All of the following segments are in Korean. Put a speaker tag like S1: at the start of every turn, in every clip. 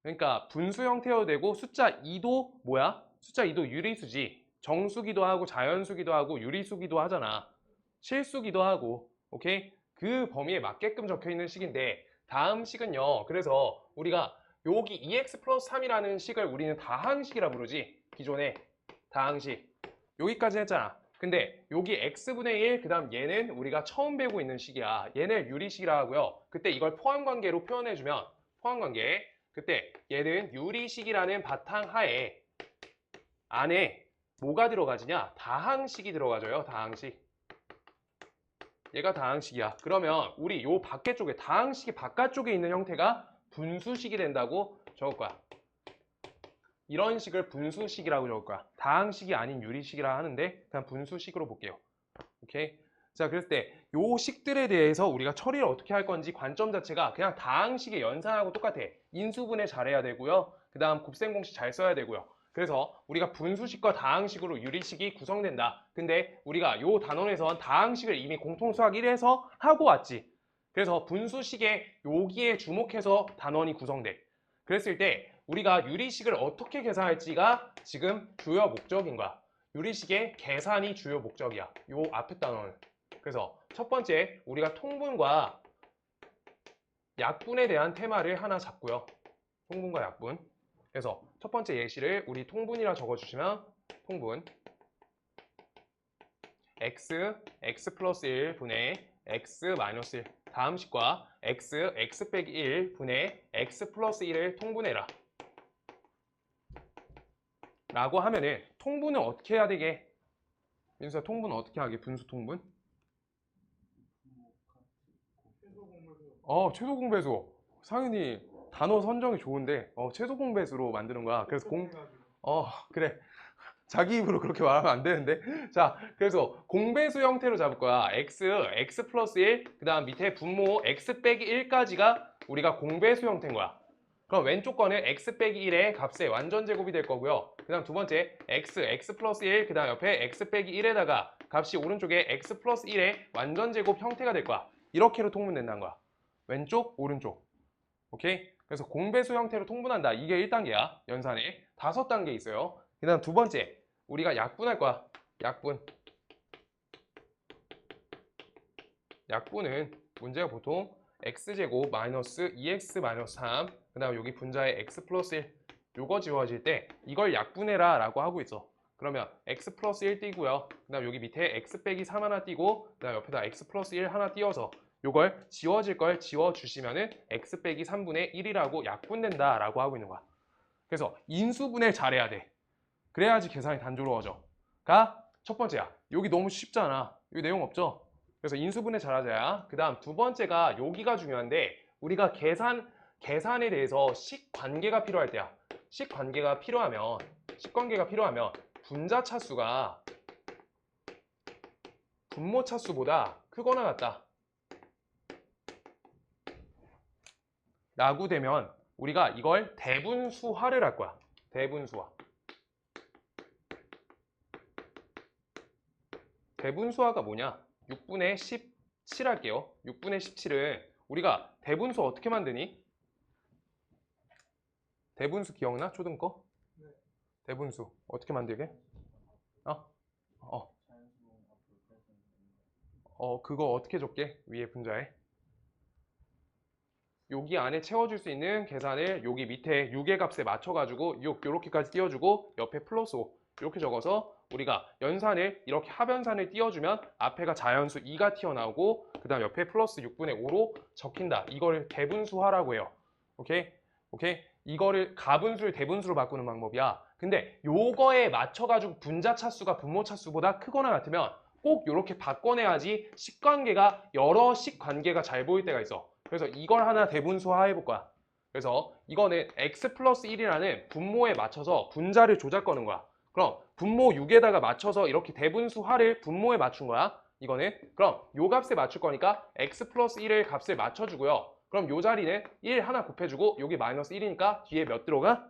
S1: 그러니까 분수 형태여도 되고 숫자 2도 뭐야? 숫자 2도 유리수지. 정수기도 하고 자연수기도 하고 유리수기도 하잖아. 실수기도 하고. 오케이? 그 범위에 맞게끔 적혀 있는 식인데 다음 식은요. 그래서 우리가 여기 2x 플러스 3이라는 식을 우리는 다항식이라 부르지. 기존에 다항식. 여기까지 했잖아. 근데 여기 x분의 1, 그 다음 얘는 우리가 처음 배우고 있는 식이야. 얘는 유리식이라 하고요. 그때 이걸 포함관계로 표현해주면 포함관계. 그때 얘는 유리식이라는 바탕하에 안에 뭐가 들어가지냐? 다항식이 들어가져요. 다항식. 얘가 다항식이야. 그러면 우리 요 밖에 쪽에 다항식이 바깥쪽에 있는 형태가 분수식이 된다고 적을 거야. 이런 식을 분수식이라고 적을 거야. 다항식이 아닌 유리식이라 하는데 그냥 분수식으로 볼게요. 오케이? 자, 그랬을 때 요 식들에 대해서 우리가 처리를 어떻게 할 건지 관점 자체가 그냥 다항식의 연산하고 똑같아. 인수분해 잘해야 되고요. 그 다음 곱셈 공식 잘 써야 되고요. 그래서 우리가 분수식과 다항식으로 유리식이 구성된다. 근데 우리가 요 단원에선 다항식을 이미 공통수학 1에서 하고 왔지. 그래서 분수식의 여기에 주목해서 단원이 구성돼. 그랬을 때 우리가 유리식을 어떻게 계산할지가 지금 주요 목적인 거야. 유리식의 계산이 주요 목적이야. 요 앞에 단원은. 그래서 첫 번째 우리가 통분과 약분에 대한 테마를 하나 잡고요. 통분과 약분. 그래서 첫 번째 예시를 우리 통분이라 적어주시면 통분 x 플러스 1 분의 x 마이너스 1 다음 식과 x 빼기 1 분의 x 플러스 1을 통분해라 라고 하면은 통분은 어떻게 해야 되게? 민수야, 통분은 어떻게 하게? 분수 통분? 최소 공배수. 상윤이 단어 선정이 좋은데 최소 공배수로 만드는 거야. 그래서 그래. 자기 입으로 그렇게 말하면 안 되는데. 자, 그래서 공배수 형태로 잡을 거야. x 플러스 1, 그 다음 밑에 분모 x 빼기 1까지가 우리가 공배수 형태인 거야. 그럼 왼쪽 거는 x 빼기 1의 값의 완전 제곱이 될 거고요. 그 다음 두 번째 x 플러스 1, 그 다음 옆에 x 빼기 1에다가 값이 오른쪽에 x 플러스 1의 완전 제곱 형태가 될 거야. 이렇게로 통분된다는 거야. 왼쪽, 오른쪽. 오케이? 그래서 공배수 형태로 통분한다. 이게 1단계야. 연산에. 5단계 있어요. 그 다음 두 번째, 우리가 약분할 거야. 약분. 약분은 문제가 보통 x제곱 마이너스 2x 마이너스 3, 그 다음 여기 분자에 x 플러스 1, 요거 지워질 때 이걸 약분해라 라고 하고 있어. 그러면 x 플러스 1 띄고요. 그 다음 여기 밑에 x 빼기 3 하나 띄고, 그 다음 옆에다 x 플러스 1 하나 띄워서 요걸 지워질 걸 지워주시면은 x 빼기 3분의 1이라고 약분된다 라고 하고 있는 거야. 그래서 인수분해 잘해야 돼. 그래야지 계산이 단조로워져. 가 첫 번째야. 여기 너무 쉽잖아. 여기 내용 없죠? 그래서 인수분해 잘하자야. 그 다음 두 번째가 여기가 중요한데 우리가 계산에 대해서 식관계가 필요할 때야. 식관계가 필요하면 분자 차수가 분모 차수보다 크거나 같다 라고 되면 우리가 이걸 대분수화를 할 거야. 대분수화. 대분수화가 뭐냐? 6분의 17 할게요. 6분의 17은 우리가 대분수 어떻게 만드니? 대분수 기억나? 초등 거?
S2: 네.
S1: 대분수 어떻게 만들게? 그거 어떻게 적게? 위에 분자에 여기 안에 채워줄 수 있는 계산을 여기 밑에 6의 값에 맞춰가지고 요렇게까지 띄워주고 옆에 플러스 5 이렇게 적어서 우리가 연산을 이렇게 합연산을 띄워주면 앞에가 자연수 2가 튀어나오고 그 다음 옆에 플러스 6분의 5로 적힌다. 이걸 대분수화라고 해요. 오케이? 오케이? 이거를 가분수를 대분수로 바꾸는 방법이야. 근데 요거에 맞춰가지고 분자 차수가 분모 차수보다 크거나 같으면 꼭 이렇게 바꿔내야지 식관계가 여러 식관계가 잘 보일 때가 있어. 그래서 이걸 하나 대분수화 해볼 거야. 그래서 이거는 x 플러스 1이라는 분모에 맞춰서 분자를 조작 거는 거야. 그럼 분모 6에다가 맞춰서 이렇게 대분수화를 분모에 맞춘 거야. 이거는 그럼 요 값에 맞출 거니까 x 플러스 1을 값을 맞춰주고요. 그럼 요 자리는 1 하나 곱해주고 여기 마이너스 1이니까 뒤에 몇 들어가?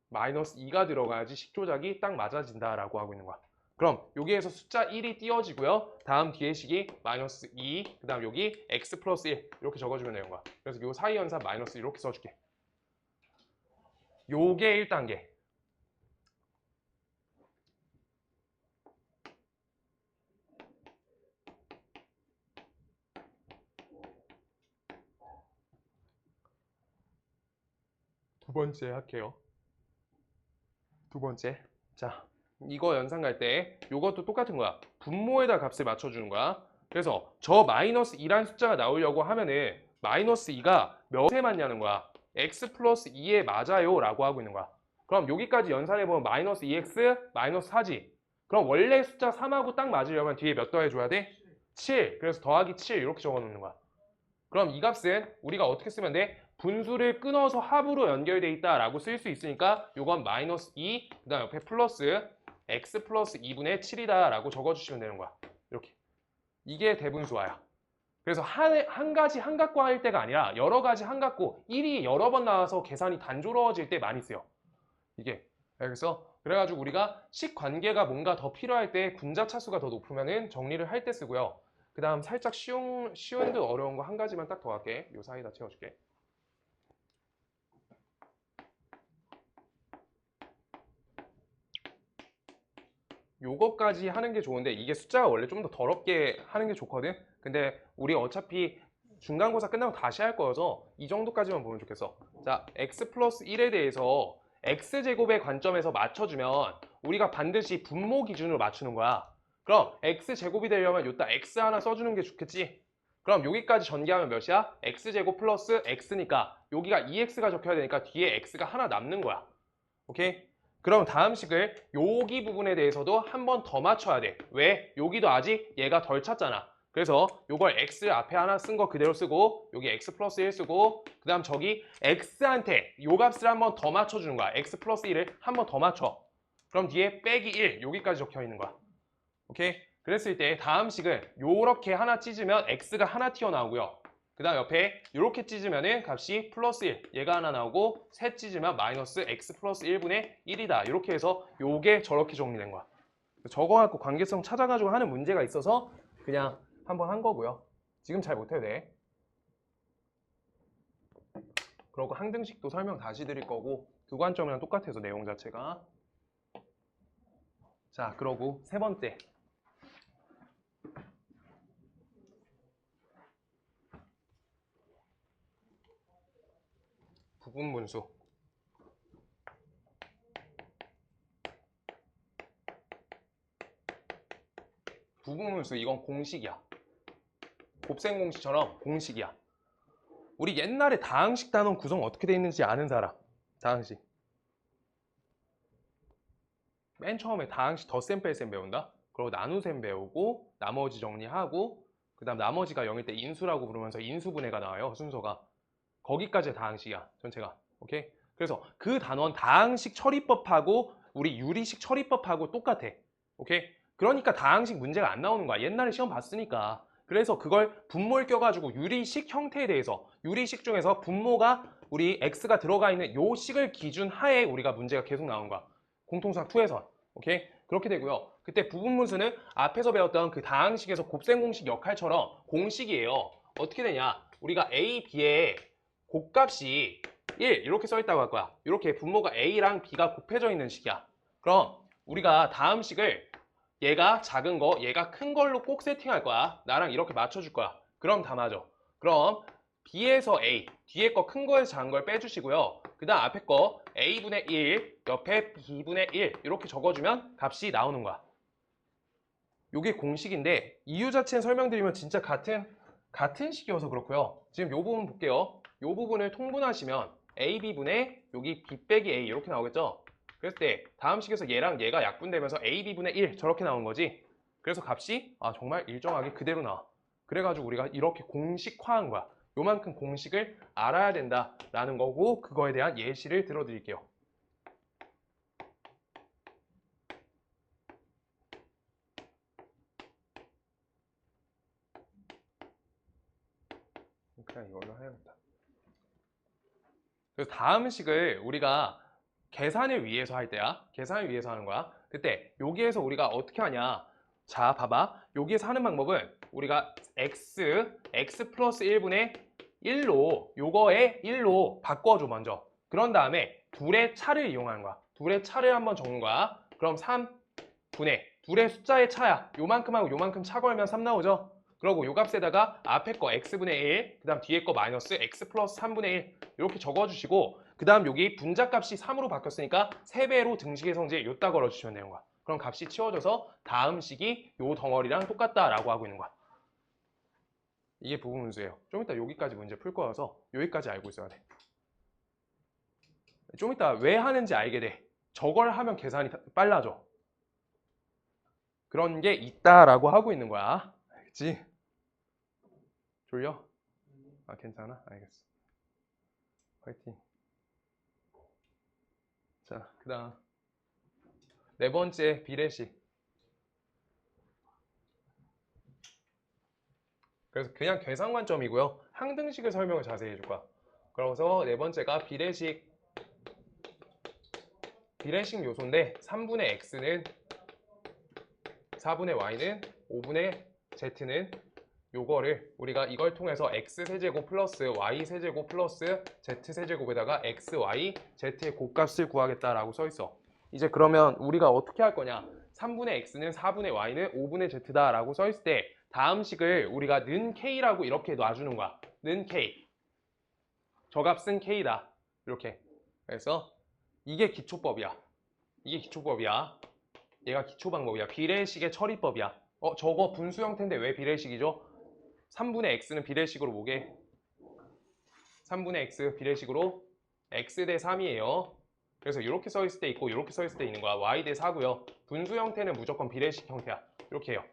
S1: 마이너스 2가 들어가야지 식조작이 딱 맞아진다라고 하고 있는 거야. 그럼 여기에서 숫자 1이 띄워지고요. 다음 뒤에 식이 마이너스 2, 그 다음 여기 x 플러스 1 이렇게 적어주면 되는 거야. 그래서 요 사이 연산 마이너스 이렇게 써줄게. 요게 1단계. 두 번째 할게요. 두 번째. 자, 이거 연산 갈 때 이것도 똑같은 거야. 분모에다 값을 맞춰주는 거야. 그래서 저 마이너스 2라는 숫자가 나오려고 하면은 마이너스 2가 몇에 맞냐는 거야. x 플러스 2에 맞아요 라고 하고 있는 거야. 그럼 여기까지 연산해보면 마이너스 2x 마이너스 4지. 그럼 원래 숫자 3하고 딱 맞으려면 뒤에 몇 더해줘야 돼? 7. 그래서 더하기 7 이렇게 적어놓는 거야. 그럼 이 값은 우리가 어떻게 쓰면 돼? 분수를 끊어서 합으로 연결돼 있다라고 쓸 수 있으니까 이건 마이너스 2, 그 다음 옆에 플러스 x 플러스 2분의 7이다 라고 적어주시면 되는 거야. 이렇게. 이게 대분수화야. 그래서 한 가지 한갖고 할 때가 아니라 여러 가지 한갖고 1이 여러 번 나와서 계산이 단조로워질 때 많이 쓰여. 이게. 그래가지고 우리가 식 관계가 뭔가 더 필요할 때 분자 차수가 더 높으면은 정리를 할 때 쓰고요. 그 다음 살짝 쉬운 듯 어려운 거 한 가지만 딱 더 할게. 요 사이다 채워줄게. 요거까지 하는 게 좋은데 이게 숫자가 원래 좀 더 더럽게 하는 게 좋거든. 근데 우리 어차피 중간고사 끝나고 다시 할 거여서 이 정도까지만 보면 좋겠어. 자, x 플러스 1에 대해서 x제곱의 관점에서 맞춰주면 우리가 반드시 분모 기준으로 맞추는 거야. 그럼 x제곱이 되려면 요따 x 하나 써주는 게 좋겠지. 그럼 여기까지 전개하면 몇이야? x제곱 플러스 x니까 여기가 2x가 적혀야 되니까 뒤에 x가 하나 남는 거야. 오케이? 그럼 다음 식을 여기 부분에 대해서도 한 번 더 맞춰야 돼. 왜? 여기도 아직 얘가 덜 찼잖아. 그래서 요걸 x 앞에 하나 쓴 거 그대로 쓰고 여기 x 플러스 1 쓰고 그 다음 저기 x한테 요 값을 한 번 더 맞춰주는 거야. x 플러스 1을 한 번 더 맞춰. 그럼 뒤에 빼기 1 여기까지 적혀 있는 거야. 오케이? 그랬을 때 다음 식은 요렇게 하나 찢으면 x가 하나 튀어나오고요. 그 다음 옆에 이렇게 찢으면은 값이 플러스 1 얘가 하나 나오고 셋 찢으면 마이너스 x 플러스 1분의 1이다. 이렇게 해서 요게 저렇게 정리된 거야. 저거 갖고 관계성 찾아가지고 하는 문제가 있어서 그냥 한번 한 거고요. 지금 잘 못해도 돼. 그리고 항등식도 설명 다시 드릴 거고 두 관점이랑 똑같아서 내용 자체가. 자, 그러고 세 번째. 부분분수. 부분분수 이건 공식이야. 곱셈 공식처럼 공식이야. 우리 옛날에 다항식 단원 구성 어떻게 돼 있는지 아는 사람. 다항식. 맨 처음에 다항식 덧셈 뺄셈 배운다. 그리고 나누셈 배우고 나머지 정리하고 그 다음 나머지가 0일 때 인수라고 부르면서 인수분해가 나와요. 순서가. 거기까지 다항식이야. 전체가. 오케이? 그래서 그 단원 다항식 처리법하고 우리 유리식 처리법하고 똑같아. 오케이? 그러니까 다항식 문제가 안 나오는 거야. 옛날에 시험 봤으니까. 그래서 그걸 분모를 껴가지고 유리식 형태에 대해서 유리식 중에서 분모가 우리 x가 들어가 있는 요 식을 기준 하에 우리가 문제가 계속 나온 거야. 공통수학 2에서. 오케이? 그렇게 되고요. 그때 부분분수는 앞에서 배웠던 그 다항식에서 곱셈 공식 역할처럼 공식이에요. 어떻게 되냐? 우리가 a, b의 곱값이 1 이렇게 써 있다고 할 거야. 이렇게 분모가 a랑 b가 곱해져 있는 식이야. 그럼 우리가 다음 식을 얘가 작은 거, 얘가 큰 걸로 꼭 세팅할 거야. 나랑 이렇게 맞춰줄 거야. 그럼 다 맞아. 그럼 b에서 a, 뒤에 거 큰 거에서 작은 걸 빼주시고요. 그 다음 앞에 거 a분의 1, 옆에 b분의 1 이렇게 적어주면 값이 나오는 거야. 이게 공식인데 이유 자체는 설명드리면 진짜 같은 식이어서 그렇고요. 지금 이 부분 볼게요. 이 부분을 통분하시면 ab분의 여기 b 빼기 a 이렇게 나오겠죠? 그랬을 때 다음 식에서 얘랑 얘가 약분되면서 ab분의 1 저렇게 나온 거지. 그래서 값이 정말 일정하게 그대로 나와. 그래가지고 우리가 이렇게 공식화한 거야. 요만큼 공식을 알아야 된다라는 거고 그거에 대한 예시를 들어드릴게요. 그냥 이걸로 해야겠다. 그래서 다음 식을 우리가 계산을 위해서 할 때야. 계산을 위해서 하는 거야. 그때 여기에서 우리가 어떻게 하냐. 자, 봐봐. 여기에서 하는 방법은 우리가 x 플러스 1분의 1로 요거에 1로 바꿔줘 먼저. 그런 다음에 둘의 차를 이용하는 거야. 둘의 차를 한번 적는 거야. 그럼 3분의 둘의 숫자의 차야. 요만큼하고 요만큼 차 걸면 3 나오죠? 그러고 요 값에다가 앞에 거 x분의 1, 그 다음 뒤에 거 마이너스 x 플러스 3분의 1 이렇게 적어주시고 그 다음 여기 분자값이 3으로 바뀌었으니까 3배로 등식의 성질 요따 걸어주시면 되는 거야. 그럼 값이 치워져서 다음 식이 요 덩어리랑 똑같다라고 하고 있는 거야. 이게 부분분수예요. 좀 이따 여기까지 문제 풀 거여서 여기까지 알고 있어야 돼. 좀 이따 왜 하는지 알게 돼. 저걸 하면 계산이 빨라져. 그런 게 있다라고 하고 있는 거야. 알겠지? 졸려? 아, 괜찮아? 알겠어. 화이팅. 자, 그 다음 네 번째 비례식. 그래서 그냥 계산 관점이고요. 항등식을 설명을 자세히 해줄 거야. 그래서 네 번째가 비례식 요소인데 3분의 x는 4분의 y는 5분의 z는 요거를 우리가 이걸 통해서 x세제곱 플러스 y세제곱 플러스 z세제곱에다가 x, y, z의 곱값을 구하겠다라고 써 있어. 이제 그러면 우리가 어떻게 할 거냐. 3분의 x는 4분의 y는 5분의 z다 라고 써 있을 때 다음 식을 우리가 는 k라고 이렇게 놔주는 거야. 는 k. 저 값은 k다. 이렇게. 그래서 이게 기초법이야. 이게 기초법이야. 얘가 기초 방법이야. 비례식의 처리법이야. 저거 분수 형태인데 왜 비례식이죠? 3분의 x는 비례식으로 뭐게? 3분의 x 비례식으로 x 대 3이에요. 그래서 이렇게 써 있을 때 있고 이렇게 써 있을 때 있는 거야. y 대 4고요. 분수 형태는 무조건 비례식 형태야. 이렇게 해요.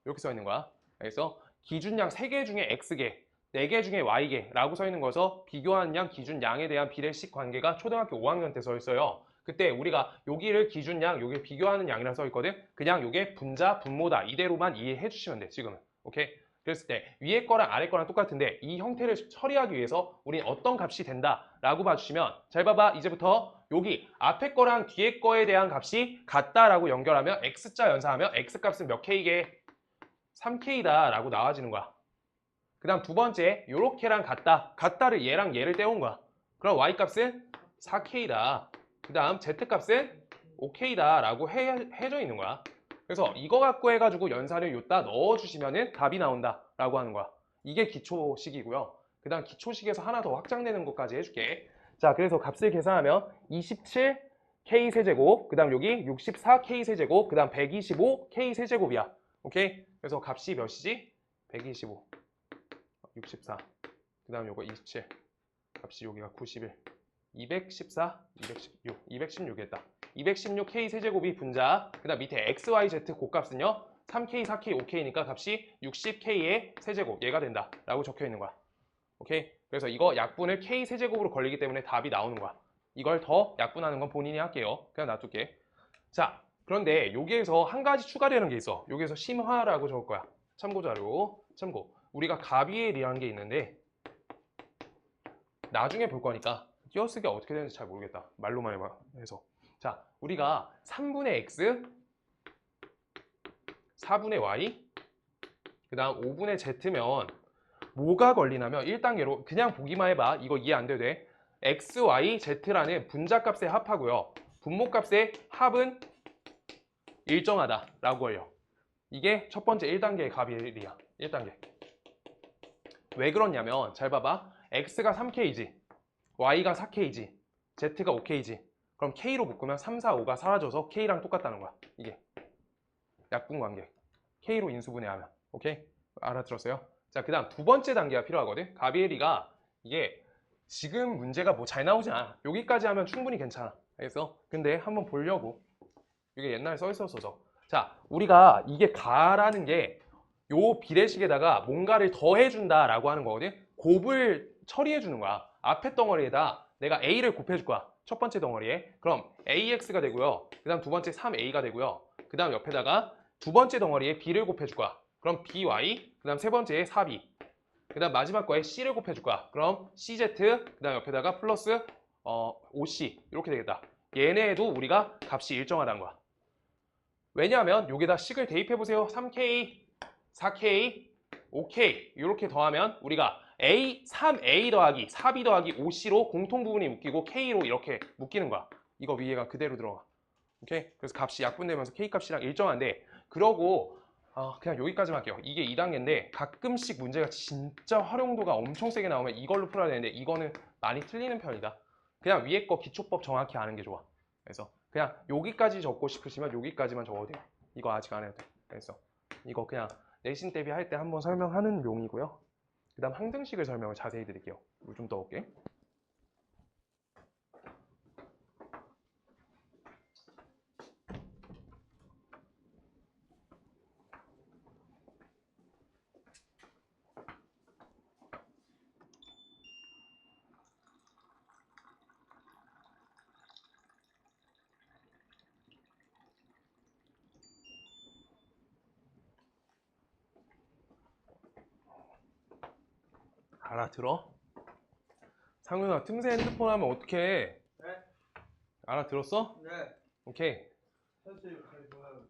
S1: 이렇게 써 있는 거야. 그래서 기준양 3개 중에 x개, 4개 중에 y개 라고 써 있는 거서 비교하는 양, 기준양에 대한 비례식 관계가 초등학교 5학년 때 써 있어요. 그때 우리가 여기를 기준양, 여기를 비교하는 양이라 써 있거든. 그냥 이게 분자, 분모다. 이대로만 이해해 주시면 돼. 지금은. 오케이? 그랬을 때 위에 거랑 아래 거랑 똑같은데 이 형태를 처리하기 위해서 우린 어떤 값이 된다라고 봐주시면 잘 봐봐. 이제부터 여기 앞에 거랑 뒤에 거에 대한 값이 같다라고 연결하면 x자 연산하면 x값은 몇 k게? 3k다 라고 나와지는 거야. 그 다음 두 번째 요렇게랑 같다. 같다를 얘랑 얘를 떼온 거야. 그럼 y값은 4k다. 그 다음 z값은 5k다 라고 해져 있는 거야. 그래서 이거 갖고 해가지고 연산을 요따 넣어주시면 답이 나온다 라고 하는 거야. 이게 기초식이고요. 그 다음 기초식에서 하나 더 확장되는 것까지 해줄게. 자, 그래서 값을 계산하면 27k 세제곱, 그 다음 여기 64k 세제곱, 그 다음 125k 세제곱이야. 오케이? 그래서 값이 몇이지? 125, 64, 그 다음 요거 27, 값이 여기가 91, 214, 216, 216이겠다. 216k 세제곱이 분자, 그 다음 밑에 x, y, z 곱값은요 3k, 4k, 5k니까 값이 60k의 세제곱 얘가 된다 라고 적혀 있는 거야. 오케이? 그래서 이거 약분을 k 세제곱으로 걸리기 때문에 답이 나오는 거야. 이걸 더 약분하는 건 본인이 할게요. 그냥 놔둘게. 자, 그런데 여기에서 한 가지 추가되는 게 있어. 여기에서 심화라고 적을 거야. 참고자료, 참고. 우리가 가비엘이라는 게 있는데 나중에 볼 거니까 띄어쓰기가 어떻게 되는지 잘 모르겠다. 말로만 해서. 자, 우리가 3분의 x, 4분의 y, 그 다음 5분의 z면 뭐가 걸리냐면 1단계로 그냥 보기만 해봐. 이거 이해 안 돼도 돼. x, y, z라는 분자값의 합하고요. 분모값의 합은 일정하다라고 걸려. 이게 첫 번째 1단계의 가비엘이야. 1단계. 왜 그렇냐면 잘 봐봐. x가 3k지, y가 4k지, z가 5k지. 그럼 k로 묶으면 3, 4, 5가 사라져서 k랑 똑같다는 거야. 이게 약분 관계. k로 인수분해하면. 오케이? 알아들었어요? 자, 그 다음 두 번째 단계가 필요하거든. 가비엘이가 이게 지금 문제가 뭐 잘 나오지 않아. 여기까지 하면 충분히 괜찮아. 알겠어? 근데 한번 보려고. 이게 옛날에 써 있었어서. 자, 우리가 이게 가라는 게 요 비례식에다가 뭔가를 더해준다라고 하는 거거든. 곱을 처리해주는 거야. 앞에 덩어리에다 내가 a를 곱해줄 거야. 첫 번째 덩어리에. 그럼 ax가 되고요. 그 다음 두 번째 3a가 되고요. 그 다음 옆에다가 두 번째 덩어리에 b를 곱해줄 거야. 그럼 by, 그 다음 세 번째에 4b, 그 다음 마지막 거에 c를 곱해줄 거야. 그럼 cz, 그 다음 옆에다가 플러스 5c 이렇게 되겠다. 얘네도 우리가 값이 일정하다는 거야. 왜냐하면 여기다 식을 대입해보세요. 3K, 4K, 5K 이렇게 더하면 우리가 A, 3A 더하기 4B 더하기 5C로 공통 부분이 묶이고 K로 이렇게 묶이는 거야. 이거 위에가 그대로 들어가. 오케이? 그래서 값이 약분되면서 K 값이랑 일정한데 그러고 그냥 여기까지만 할게요. 이게 2단계인데 가끔씩 문제가 진짜 활용도가 엄청 세게 나오면 이걸로 풀어야 되는데 이거는 많이 틀리는 편이다. 그냥 위에 거 기초법 정확히 아는 게 좋아. 그래서 그냥 여기까지 적고 싶으시면 여기까지만 적어도 돼요. 이거 아직 안 해도 돼. 그래서 이거 그냥 내신 대비 할 때 한번 설명하는 용이고요. 그 다음 항등식을 설명을 자세히 드릴게요. 물 좀 떠올게. 알아들어? 상윤아, 틈새 핸드폰 하면 어떡해?
S2: 네?
S1: 알아들었어?
S2: 네.
S1: 오케이.
S2: 사실 잘 몰라요.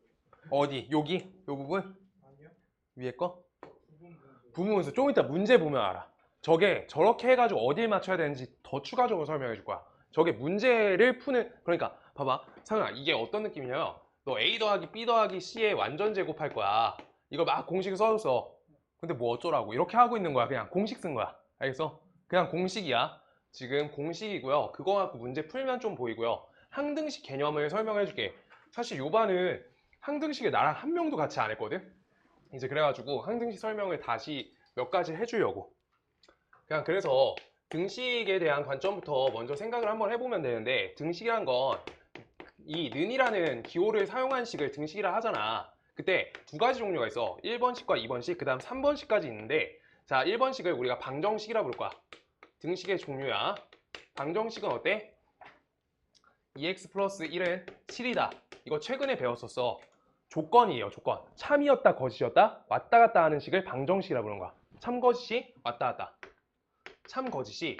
S1: 어디? 여기? 요 부분?
S2: 아니요?
S1: 위에 거?
S2: 부분 분수.
S1: 부분에서 좀 이따 문제 보면 알아. 저게 저렇게 해가지고 어딜 맞춰야 되는지 더 추가적으로 설명해 줄 거야. 저게 문제를 푸는, 그러니까 봐봐. 상윤아, 이게 어떤 느낌이냐면 너 A 더하기 B 더하기 C의 완전 제곱할 거야. 이거 막 공식 써줬어. 근데 뭐 어쩌라고 이렇게 하고 있는 거야. 그냥 공식 쓴 거야. 알겠어? 그냥 공식이야. 지금 공식이고요. 그거 갖고 문제 풀면 좀 보이고요. 항등식 개념을 설명해 줄게. 사실 요반은 항등식을 나랑 한 명도 같이 안 했거든. 이제 그래가지고 항등식 설명을 다시 몇 가지 해주려고. 그냥 그래서 등식에 대한 관점부터 먼저 생각을 한번 해보면 되는데, 등식이란 건 이 는이라는 기호를 사용한 식을 등식이라 하잖아. 그때 두 가지 종류가 있어. 1번식과 2번식, 그 다음 3번식까지 있는데, 자, 1번식을 우리가 방정식이라 부를 거야. 등식의 종류야. 방정식은 어때? 2x 플러스 1은 7이다. 이거 최근에 배웠었어. 조건이에요, 조건. 참이었다, 거짓이었다, 왔다 갔다 하는 식을 방정식이라 부르는 거야. 참, 거짓이 왔다 갔다. 참, 거짓이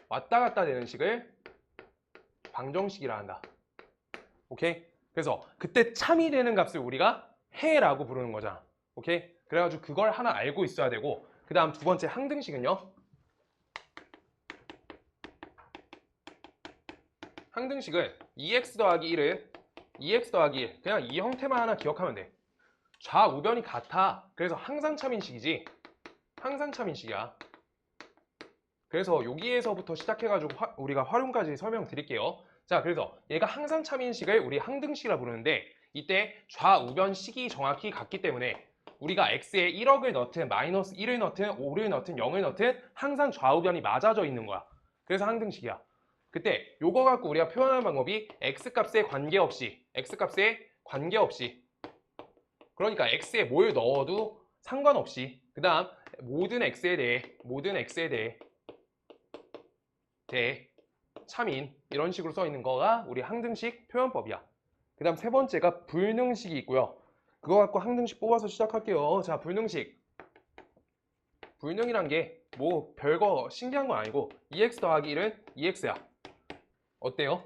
S1: 왔다 갔다 되는 식을 방정식이라 한다. 오케이? 그래서 그때 참이 되는 값을 우리가 해라고 부르는 거잖아. 오케이? 그래가지고 그걸 하나 알고 있어야 되고, 그 다음 두 번째 항등식은요. 항등식은 2x 더하기 1은 2x 더하기 1, 그냥 이 형태만 하나 기억하면 돼. 좌우변이 같아. 그래서 항상 참인식이지. 항상 참인식이야. 그래서 여기에서부터 시작해가지고 우리가 활용까지 설명드릴게요. 자, 그래서 얘가 항상 참인식을 우리 항등식이라 부르는데, 이때 좌우변 식이 정확히 같기 때문에 우리가 x에 1억을 넣든 마이너스 1을 넣든 5를 넣든 0을 넣든 항상 좌우변이 맞아져 있는 거야. 그래서 항등식이야. 그때 요거 갖고 우리가 표현하는 방법이 x값에 관계없이, 그러니까 x에 뭘 넣어도 상관없이, 그 다음 모든 x에 대해 참인, 이런 식으로 써 있는 거가 우리 항등식 표현법이야. 그 다음 세 번째가 불능식이 있고요. 그거 갖고 항등식 뽑아서 시작할게요. 자, 불능식. 불능이란 게 뭐 별거 신기한 건 아니고 2x 더하기 1은 2x야. 어때요?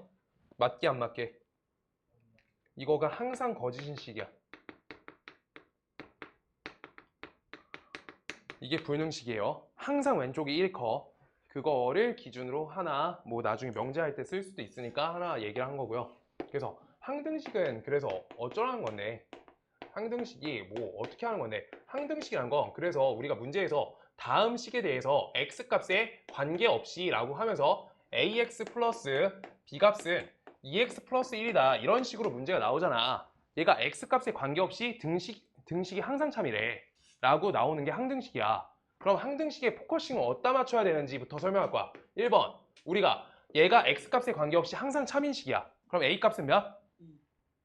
S1: 맞게 안 맞게? 이거가 항상 거짓인 식이야. 이게 불능식이에요. 항상 왼쪽이 1커. 그거를 기준으로 하나, 뭐 나중에 명제할 때 쓸 수도 있으니까 하나 얘기를 한 거고요. 그래서 항등식은 그래서 어쩌라는 건데, 항등식이 뭐 어떻게 하는 건데, 항등식이란 건 그래서 우리가 문제에서 다음 식에 대해서 x값에 관계없이 라고 하면서 ax 플러스 b값은 2x 플러스 1이다, 이런 식으로 문제가 나오잖아. 얘가 x값에 관계없이 등식이 항상 참이래 라고 나오는 게 항등식이야. 그럼 항등식의 포커싱을 어디다 맞춰야 되는지부터 설명할 거야. 1번, 우리가 얘가 x값에 관계없이 항상 참인식이야. 그럼 a값은 몇?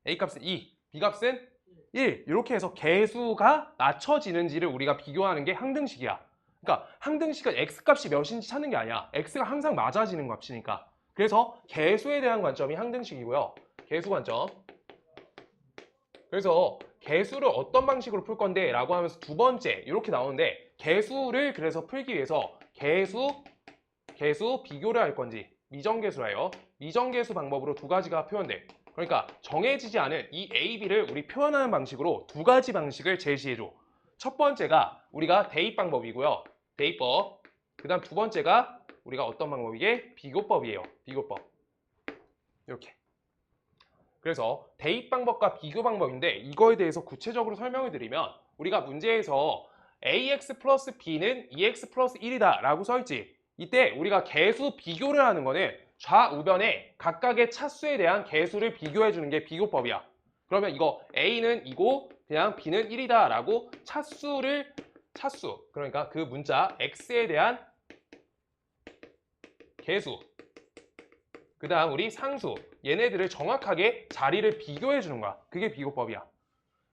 S1: a값은 2, b값은 1. 이렇게 해서 개수가 맞춰지는지를 우리가 비교하는 게 항등식이야. 그러니까 항등식은 x값이 몇인지 찾는 게 아니야. x가 항상 맞아지는 값이니까. 그래서 개수에 대한 관점이 항등식이고요. 개수 관점. 그래서 개수를 어떤 방식으로 풀 건데 라고 하면서 두 번째 이렇게 나오는데, 개수를 그래서 풀기 위해서 개수 비교를 할 건지 미정계수라요. 미정계수 방법으로 두 가지가 표현돼. 그러니까 정해지지 않은 이 A, B를 우리 표현하는 방식으로 두 가지 방식을 제시해줘. 첫 번째가 우리가 대입 방법이고요. 대입법. 그 다음 두 번째가 우리가 어떤 방법이게? 비교법이에요. 비교법. 이렇게. 그래서 대입 방법과 비교 방법인데 이거에 대해서 구체적으로 설명을 드리면 우리가 문제에서 ax 플러스 b는 2x 플러스 1이다 라고 써있지. 이때 우리가 계수 비교를 하는 거는 좌우변의 각각의 차수에 대한 계수를 비교해 주는 게 비교법이야. 그러면 이거 a는 2고 그냥 b는 1이다 라고 차수 그러니까 그 문자 x에 대한 계수 그 다음 우리 상수 얘네들을 정확하게 자리를 비교해 주는 거야. 그게 비교법이야.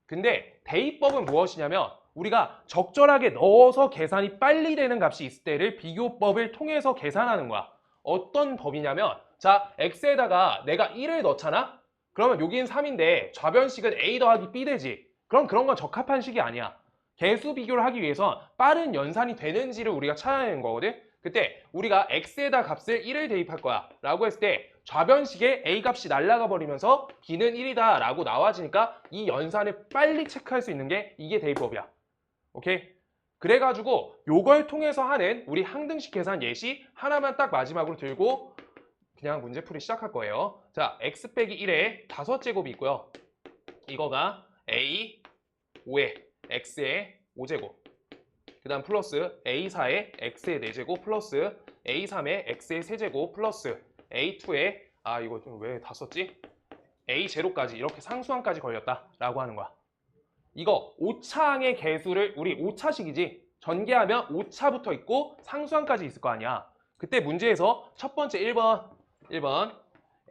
S1: 근데 대입법은 무엇이냐면 우리가 적절하게 넣어서 계산이 빨리 되는 값이 있을 때를 비교법을 통해서 계산하는 거야. 어떤 법이냐면 자 x에다가 내가 1을 넣잖아? 그러면 여기는 3인데 좌변식은 a 더하기 b 되지. 그럼 그런 건 적합한 식이 아니야. 계수 비교를 하기 위해선 빠른 연산이 되는지를 우리가 찾아내는 거거든. 그때 우리가 x에다 값을 1을 대입할 거야 라고 했을 때 좌변식에 a 값이 날아가 버리면서 b는 1이다 라고 나와지니까 이 연산을 빨리 체크할 수 있는 게 이게 대입법이야. 오케이? 그래가지고 요걸 통해서 하는 우리 항등식 계산 예시 하나만 딱 마지막으로 들고 그냥 문제풀이 시작할 거예요. 자, x 빼기 1에 5제곱이 있고요. 이거가 a 5에 x의 5제곱 그 다음 플러스 a4의 x의 4제곱 플러스 a3의 x의 3제곱 플러스 a2의 이거 좀 왜 다 썼지? a0까지 이렇게 상수항까지 걸렸다라고 하는 거야. 이거 5차항의 개수를 우리 5차식이지 전개하면 5차 붙어 있고 상수항까지 있을 거 아니야. 그때 문제에서 첫 번째 1번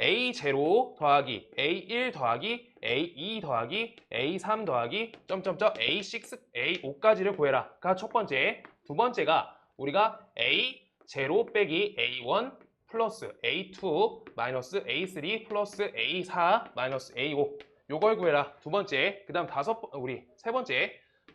S1: A0 더하기 A1 더하기 A2 더하기 A3 더하기 점점점 A6, A5까지를 구해라.가 첫 번째. 두 번째가 우리가 A0 빼기 A1 플러스 A2 마이너스 A3 플러스 A4 마이너스 A5 요걸 구해라. 두 번째. 그 다음 세 번째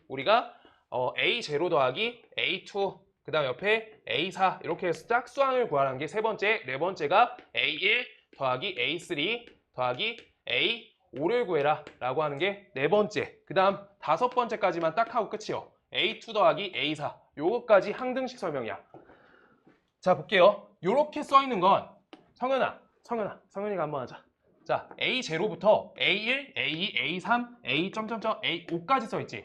S1: 우리가 A0 더하기 A2 그 다음 옆에 A4 이렇게 해서 짝수항을 구하라는 게 세 번째. 네 번째가 A1 더하기 A3 더하기 A5를 구해라 라고 하는 게 네 번째. 그 다음 다섯 번째까지만 딱 하고 끝이요. A2 더하기 A4 요거까지 항등식 설명이야. 자 볼게요. 요렇게 써있는 건 성현이가 한번 하자. 자 A0부터 A1, A2, A3, A 점점점 A5까지 써있지.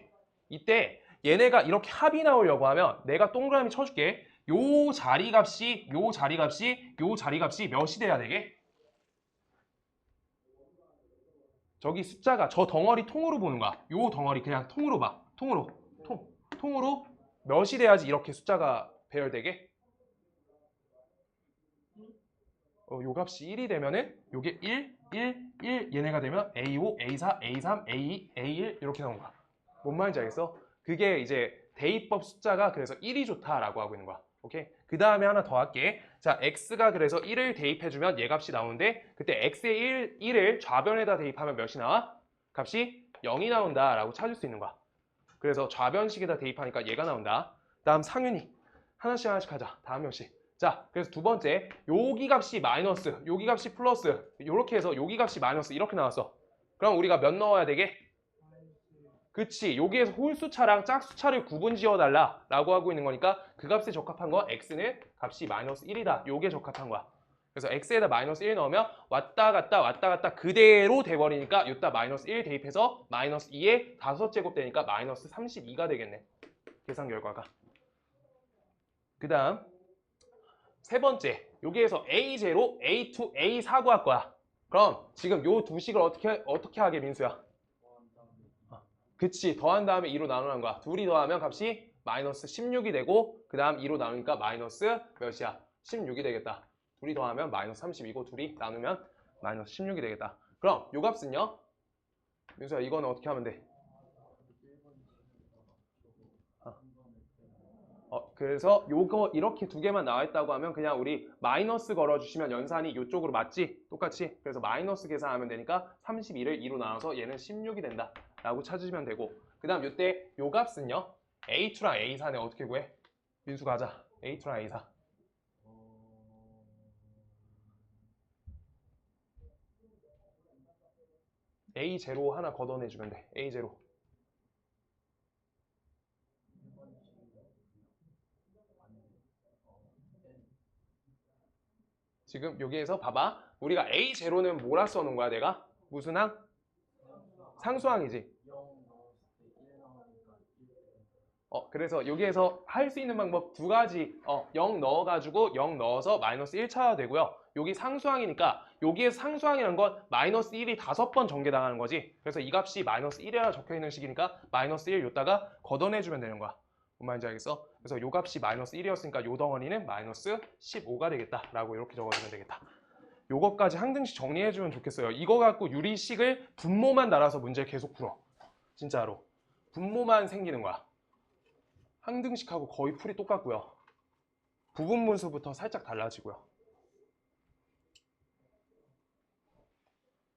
S1: 이때 얘네가 이렇게 합이 나오려고 하면 내가 동그라미 쳐줄게. 요 자리값이 몇이 돼야 되게? 저기 숫자가 저 덩어리 통으로 보는 거야. 요 덩어리 그냥 통으로 봐. 통으로 몇이 돼야지 이렇게 숫자가 배열되게? 요 값이 1이 되면은 요게 1 얘네가 되면 A5, A4, A3, A2, A1 이렇게 나온 거야. 뭔 말인지 알겠어? 그게 이제 대입법 숫자가 그래서 1이 좋다라고 하고 있는 거야. 오케이? 그 다음에 하나 더 할게. 자, x가 그래서 1을 대입해주면 얘 값이 나오는데 그때 x의 1을 좌변에다 대입하면 몇이 나와? 값이 0이 나온다라고 찾을 수 있는 거야. 그래서 좌변식에다 대입하니까 얘가 나온다. 다음 상윤이 하나씩 하자. 다음 명씩. 자, 그래서 두 번째 여기 값이 마이너스, 여기 값이 플러스 이렇게 해서 여기 값이 마이너스 이렇게 나왔어. 그럼 우리가 몇 넣어야 되게? 그치, 여기에서 홀수차랑 짝수차를 구분 지어달라 라고 하고 있는 거니까 그 값에 적합한 건 x는 값이 마이너스 1이다. 요게 적합한 거야. 그래서 x에다 마이너스 1 넣으면 왔다 갔다 그대로 돼버리니까 여기다 마이너스 1 대입해서 마이너스 2에 5제곱 되니까 마이너스 32가 되겠네. 계산 결과가. 그 다음 세 번째, 여기에서 A0, A2, A4 구할 거야. 그럼 지금 요 두 식을 어떻게 하게 민수야? 그치, 더한 다음에 2로 나누는 거야. 둘이 더하면 값이 마이너스 16이 되고 그 다음 2로 나누니까 마이너스 몇이야? 16이 되겠다. 둘이 더하면 마이너스 32고 둘이 나누면 마이너스 16이 되겠다. 그럼 요 값은요? 민수야 이거는 어떻게 하면 돼? 그래서 요거 이렇게 두 개만 나와 있다고 하면 그냥 우리 마이너스 걸어주시면 연산이 이쪽으로 맞지? 똑같이. 그래서 마이너스 계산하면 되니까 32를 2로 나눠서 얘는 16이 된다 라고 찾으시면 되고 그 다음 요때 요 값은요 A2랑 A4는 어떻게 구해? 민수가 하자. A2랑 A4 A0 하나 걷어내주면 돼. A0. 지금 여기에서 봐봐. 우리가 A0는 뭐라 써놓은 거야 내가? 무슨 항? 상수항이지. 그래서 여기에서 할 수 있는 방법 두 가지. 0 넣어가지고 0 넣어서 마이너스 1 찾아도 되고요. 여기 상수항이니까 여기에서 상수항이라는 건 마이너스 1이 5번 전개당하는 거지. 그래서 이 값이 마이너스 1이라 적혀있는 식이니까 마이너스 1 요다가 걷어내주면 되는 거야. 뭔 말인지 알겠어? 그래서 요 값이 마이너스 1이었으니까 요 덩어리는 마이너스 15가 되겠다 라고 이렇게 적어주면 되겠다. 요거까지 항등식 정리해주면 좋겠어요. 이거 갖고 유리식을 분모만 달아서 문제 계속 풀어. 진짜로. 분모만 생기는 거야. 항등식하고 거의 풀이 똑같고요. 부분분수부터 살짝 달라지고요.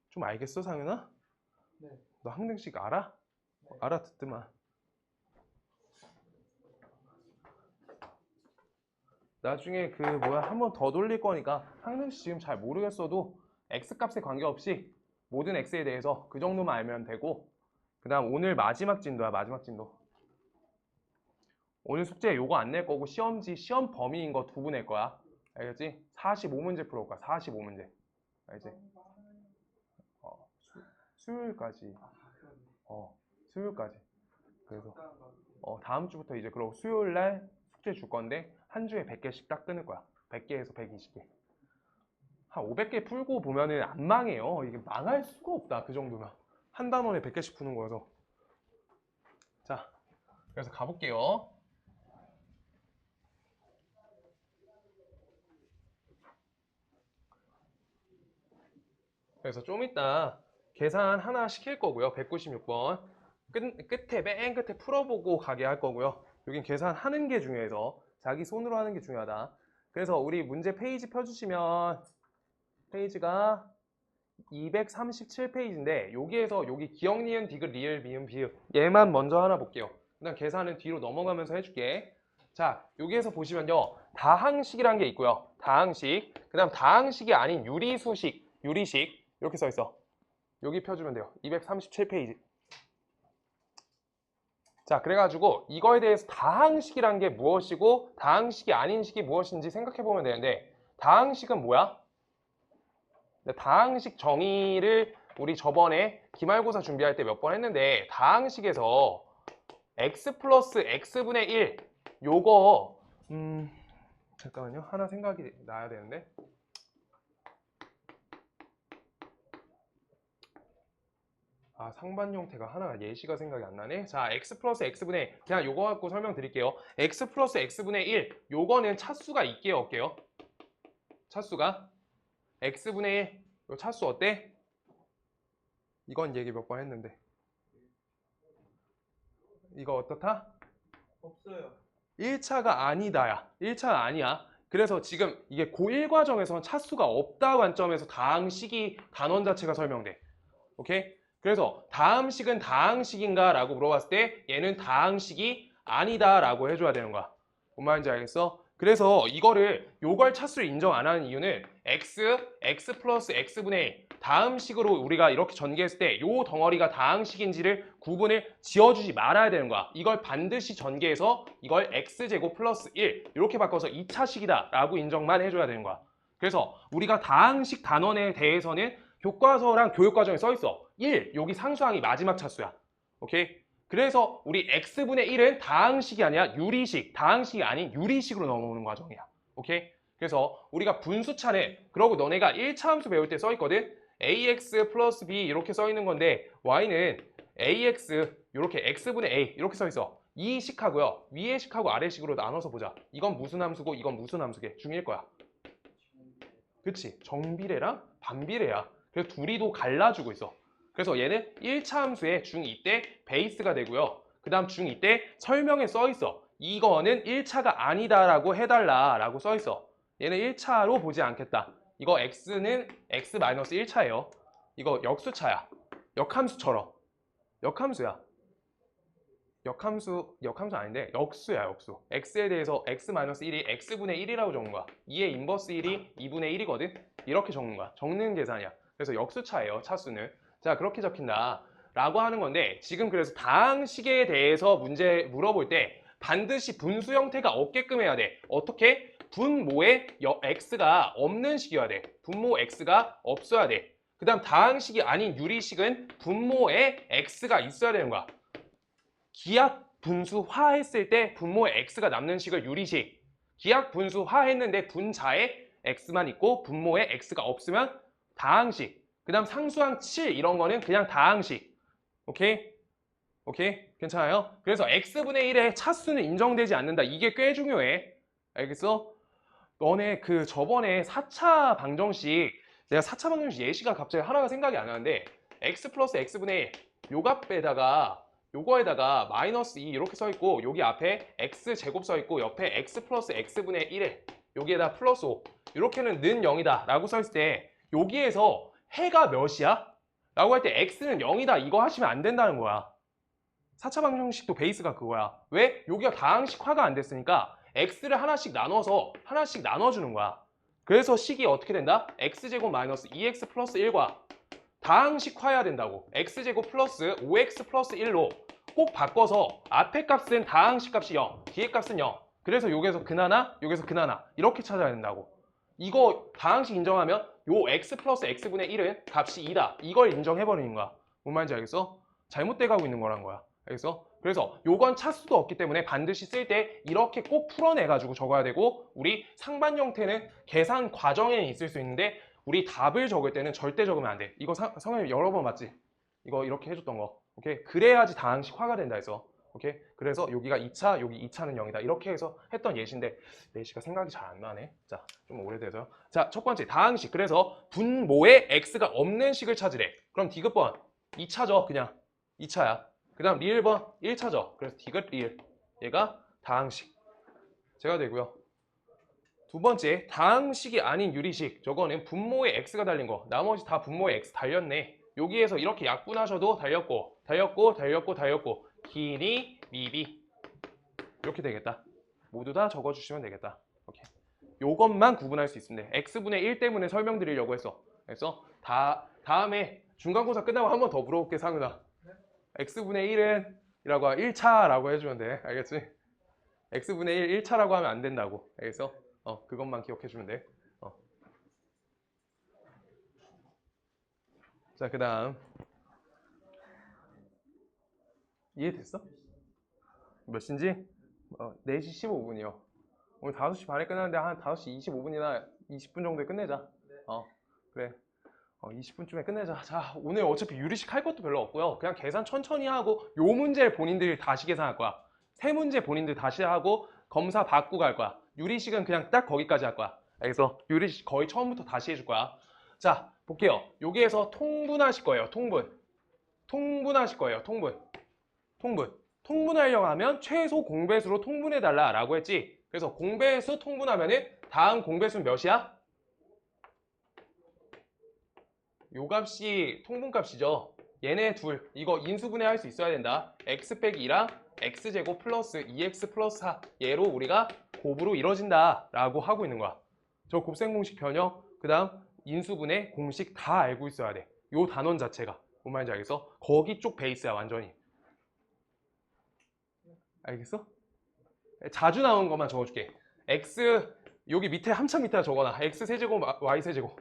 S1: 좀 알겠어, 상윤아?
S2: 네.
S1: 너 항등식 알아? 알아듣더만. 나중에 그 뭐야 한 번 더 돌릴 거니까 항등식 지금 잘 모르겠어도 x값에 관계없이 모든 x에 대해서 그 정도만 알면 되고, 그 다음 오늘 마지막 진도야. 마지막 진도. 오늘 숙제 요거 안 낼 거고 시험지 시험 범위인 거 두 부 낼 거야. 알겠지? 45문제 풀어올 거야. 45문제. 알겠지? 수요일까지. 수요일까지. 그래서 다음 주부터 이제 그러고 수요일 날 숙제 줄 건데 한 주에 100개씩 딱 끊을 거야. 100개에서 120개. 한 500개 풀고 보면은 안 망해요. 이게 망할 수가 없다. 그 정도면. 한 단원에 100개씩 푸는 거여서. 자, 그래서 가볼게요. 그래서 좀 이따 계산 하나 시킬 거고요. 196번. 맨 끝에 풀어보고 가게 할 거고요. 여긴 계산하는 게 중요해서 자기 손으로 하는 게 중요하다. 그래서 우리 문제 페이지 펴주시면 페이지가 237페이지인데 여기에서 여기 기억, 니은, 디귿, 리을, 미음, 비읍 얘만 먼저 하나 볼게요. 그다음 계산은 뒤로 넘어가면서 해줄게. 자, 여기에서 보시면요. 다항식이라는 게 있고요. 다항식. 그 다음 다항식이 아닌 유리수식, 유리식 이렇게 써 있어. 여기 펴주면 돼요. 237페이지. 자, 그래가지고 이거에 대해서 다항식이란 게 무엇이고 다항식이 아닌 식이 무엇인지 생각해 보면 되는데, 다항식은 뭐야? 다항식 정의를 우리 저번에 기말고사 준비할 때 몇 번 했는데, 다항식에서 x 플러스 x분의 1 요거 잠깐만요. 하나 생각이 나야 되는데, 상반 형태가 하나 예시가 생각이 안 나네. 자, x 플러스 x분의 1 그냥 요거 갖고 설명드릴게요. x 플러스 x분의 1 요거는 차수가 있게요 없게요? 차수가 x분의 1 요 차수 어때? 이건 얘기 몇 번 했는데 이거 어떻다?
S2: 없어요.
S1: 1차가 아니다야. 1차가 아니야. 그래서 지금 이게 고1 과정에서는 차수가 없다 관점에서 다항식이 단원 자체가 설명돼. 오케이? 그래서 다음식은 다항식인가 라고 물어봤을 때 얘는 다항식이 아니다 라고 해줘야 되는 거야. 뭔 말인지 알겠어? 그래서 요걸 차수를 인정 안 하는 이유는 x 플러스 x분의 1 다음식으로 우리가 이렇게 전개했을 때 요 덩어리가 다항식인지를 구분을 지어주지 말아야 되는 거야. 이걸 반드시 전개해서 이걸 x제곱 플러스 1 이렇게 바꿔서 2차식이다 라고 인정만 해줘야 되는 거야. 그래서 우리가 다항식 단원에 대해서는 교과서랑 교육과정에 써있어. 1, 여기 상수항이 마지막 차수야. 오케이? 그래서 우리 x분의 1은 다항식이 아니라 유리식, 다항식이 아닌 유리식으로 넘어오는 과정이야. 오케이? 그래서 우리가 분수차는, 그러고 너네가 1차 함수 배울 때 써있거든? ax 플러스 b 이렇게 써있는 건데 y는 ax 이렇게 x분의 a 이렇게 써있어. 이 식하고요. 위의 식하고 아래 식으로 나눠서 보자. 이건 무슨 함수고 이건 무슨 함수게? 중1 거야. 그치? 정비례랑 반비례야. 그래서 둘이도 갈라주고 있어. 그래서 얘는 1차 함수의 중2 때 베이스가 되고요. 그 다음 중2 때 설명에 써있어. 이거는 1차가 아니다라고 해달라라고 써있어. 얘는 1차로 보지 않겠다. 이거 x는 x-1차예요. 이거 역수차야. 역함수처럼. 역함수야. 역함수 아닌데 역수야, 역수. x에 대해서 x-1이 x분의 1이라고 적는 거야. 2의 인버스 1이 2분의 1이거든? 이렇게 적는 거야. 적는 계산이야. 그래서 역수차예요, 차수는. 자, 그렇게 적힌다. 라고 하는 건데 지금 그래서 다항식에 대해서 문제 물어볼 때 반드시 분수 형태가 없게끔 해야 돼. 어떻게? 분모에 x가 없는 식이어야 돼. 분모 x가 없어야 돼. 그 다음 다항식이 아닌 유리식은 분모에 x가 있어야 되는 거야. 기하 분수화 했을 때 분모에 x가 남는 식을 유리식, 기하 분수화 했는데 분자에 x만 있고 분모에 x가 없으면 다항식, 그 다음 상수항 7 이런 거는 그냥 다항식. 오케이? 오케이? 괜찮아요? 그래서 x분의 1의 차수는 인정되지 않는다. 이게 꽤 중요해. 알겠어? 너네 그 저번에 4차 방정식, 내가 4차 방정식 예시가 갑자기 하나가 생각이 안 나는데 x 플러스 x분의 1 요 값에다가 요거에다가 마이너스 2 이렇게 써 있고 여기 앞에 x 제곱 써 있고 옆에 x 플러스 x분의 1에 여기에다 플러스 5 이렇게는 는 0이다 라고 써 있을 때 여기에서 해가 몇이야? 라고 할 때 x는 0이다 이거 하시면 안 된다는 거야. 4차 방정식도 베이스가 그거야. 왜? 여기가 다항식화가 안 됐으니까 x를 하나씩 나눠서 하나씩 나눠주는 거야. 그래서 식이 어떻게 된다? x제곱 마이너스 2x 플러스 1과 다항식화해야 된다고. x제곱 플러스 5x 플러스 1로 꼭 바꿔서 앞에 값은 다항식 값이 0, 뒤에 값은 0. 그래서 여기서 근하나 여기서 근하나 이렇게 찾아야 된다고. 이거 다항식 인정하면 요 x 플러스 x분의 1은 값이 2다. 이걸 인정해버리는 거야. 뭔 말인지 알겠어? 잘못돼 가고 있는 거란 거야. 알겠어? 그래서 요건 차수도 없기 때문에 반드시 쓸 때 이렇게 꼭 풀어내가지고 적어야 되고 우리 상반 형태는 계산 과정에 있을 수 있는데 우리 답을 적을 때는 절대 적으면 안 돼. 이거 성현이 여러 번 봤지? 이거 이렇게 해줬던 거. 오케이? 그래야지 다항식화가 된다 해서. 오케이? 그래서 여기가 2차, 여기 2차는 0이다. 이렇게 해서 했던 예시인데 예시가 생각이 잘 안 나네. 자, 좀 오래돼서요. 자, 첫 번째 다항식. 그래서 분모에 x가 없는 식을 찾으래. 그럼 디귿번 2차죠. 그냥 2차야. 그 다음 리을번 1차죠. 그래서 디귿 리을. 얘가 다항식. 제가 되고요. 두 번째, 다항식이 아닌 유리식. 저거는 분모에 x가 달린 거. 나머지 다 분모에 x 달렸네. 여기에서 이렇게 약분하셔도 달렸고, 달렸고, 달렸고, 달렸고. 기니, 미비. 이렇게 되겠다. 모두 다 적어주시면 되겠다. 오케이. 요것만 구분할 수 있습니다. x분의 1 때문에 설명드리려고 했어. 그래서 다음에 중간고사 끝나고 한 번 더 물어볼게, 상윤아. x분의 1은 이라고 1차라고 해주면 돼. 알겠지? x분의 1 1차라고 하면 안 된다고. 알겠어? 그것만 기억해주면 돼. 자, 그 다음 이해됐어? 몇 시인지? 4시 15분이요. 오늘 5시 반에 끝나는데 한 5시 25분이나 20분 정도에 끝내자. 그래. 20분쯤에 끝내자. 자, 오늘 어차피 유리식 할 것도 별로 없고요. 그냥 계산 천천히 하고 요 문제를 본인들이 다시 계산할 거야. 세 문제 본인들 다시 하고 검사 받고 갈 거야. 유리식은 그냥 딱 거기까지 할 거야. 알겠어? 유리식 거의 처음부터 다시 해줄 거야. 자, 볼게요. 여기에서 통분하실 거예요. 통분하실 거예요. 통분하려고 하면 최소 공배수로 통분해달라 라고 했지. 그래서 공배수 통분하면은 다음 공배수는 몇이야? 요 값이 통분값이죠. 얘네 둘 이거 인수분해 할 수 있어야 된다. x 빼기 2랑 x제곱 플러스 2x 플러스 4 얘로 우리가 곱으로 이뤄진다 라고 하고 있는 거야. 저 곱셈 공식 변형 그 다음 인수분해 공식 다 알고 있어야 돼. 요 단원 자체가 뭔 말인지 알겠어? 거기 쪽 베이스야 완전히. 알겠어? 자주 나오는 것만 적어줄게. x 여기 밑에 한참 밑에 적어놔. x 세제곱 y 세제곱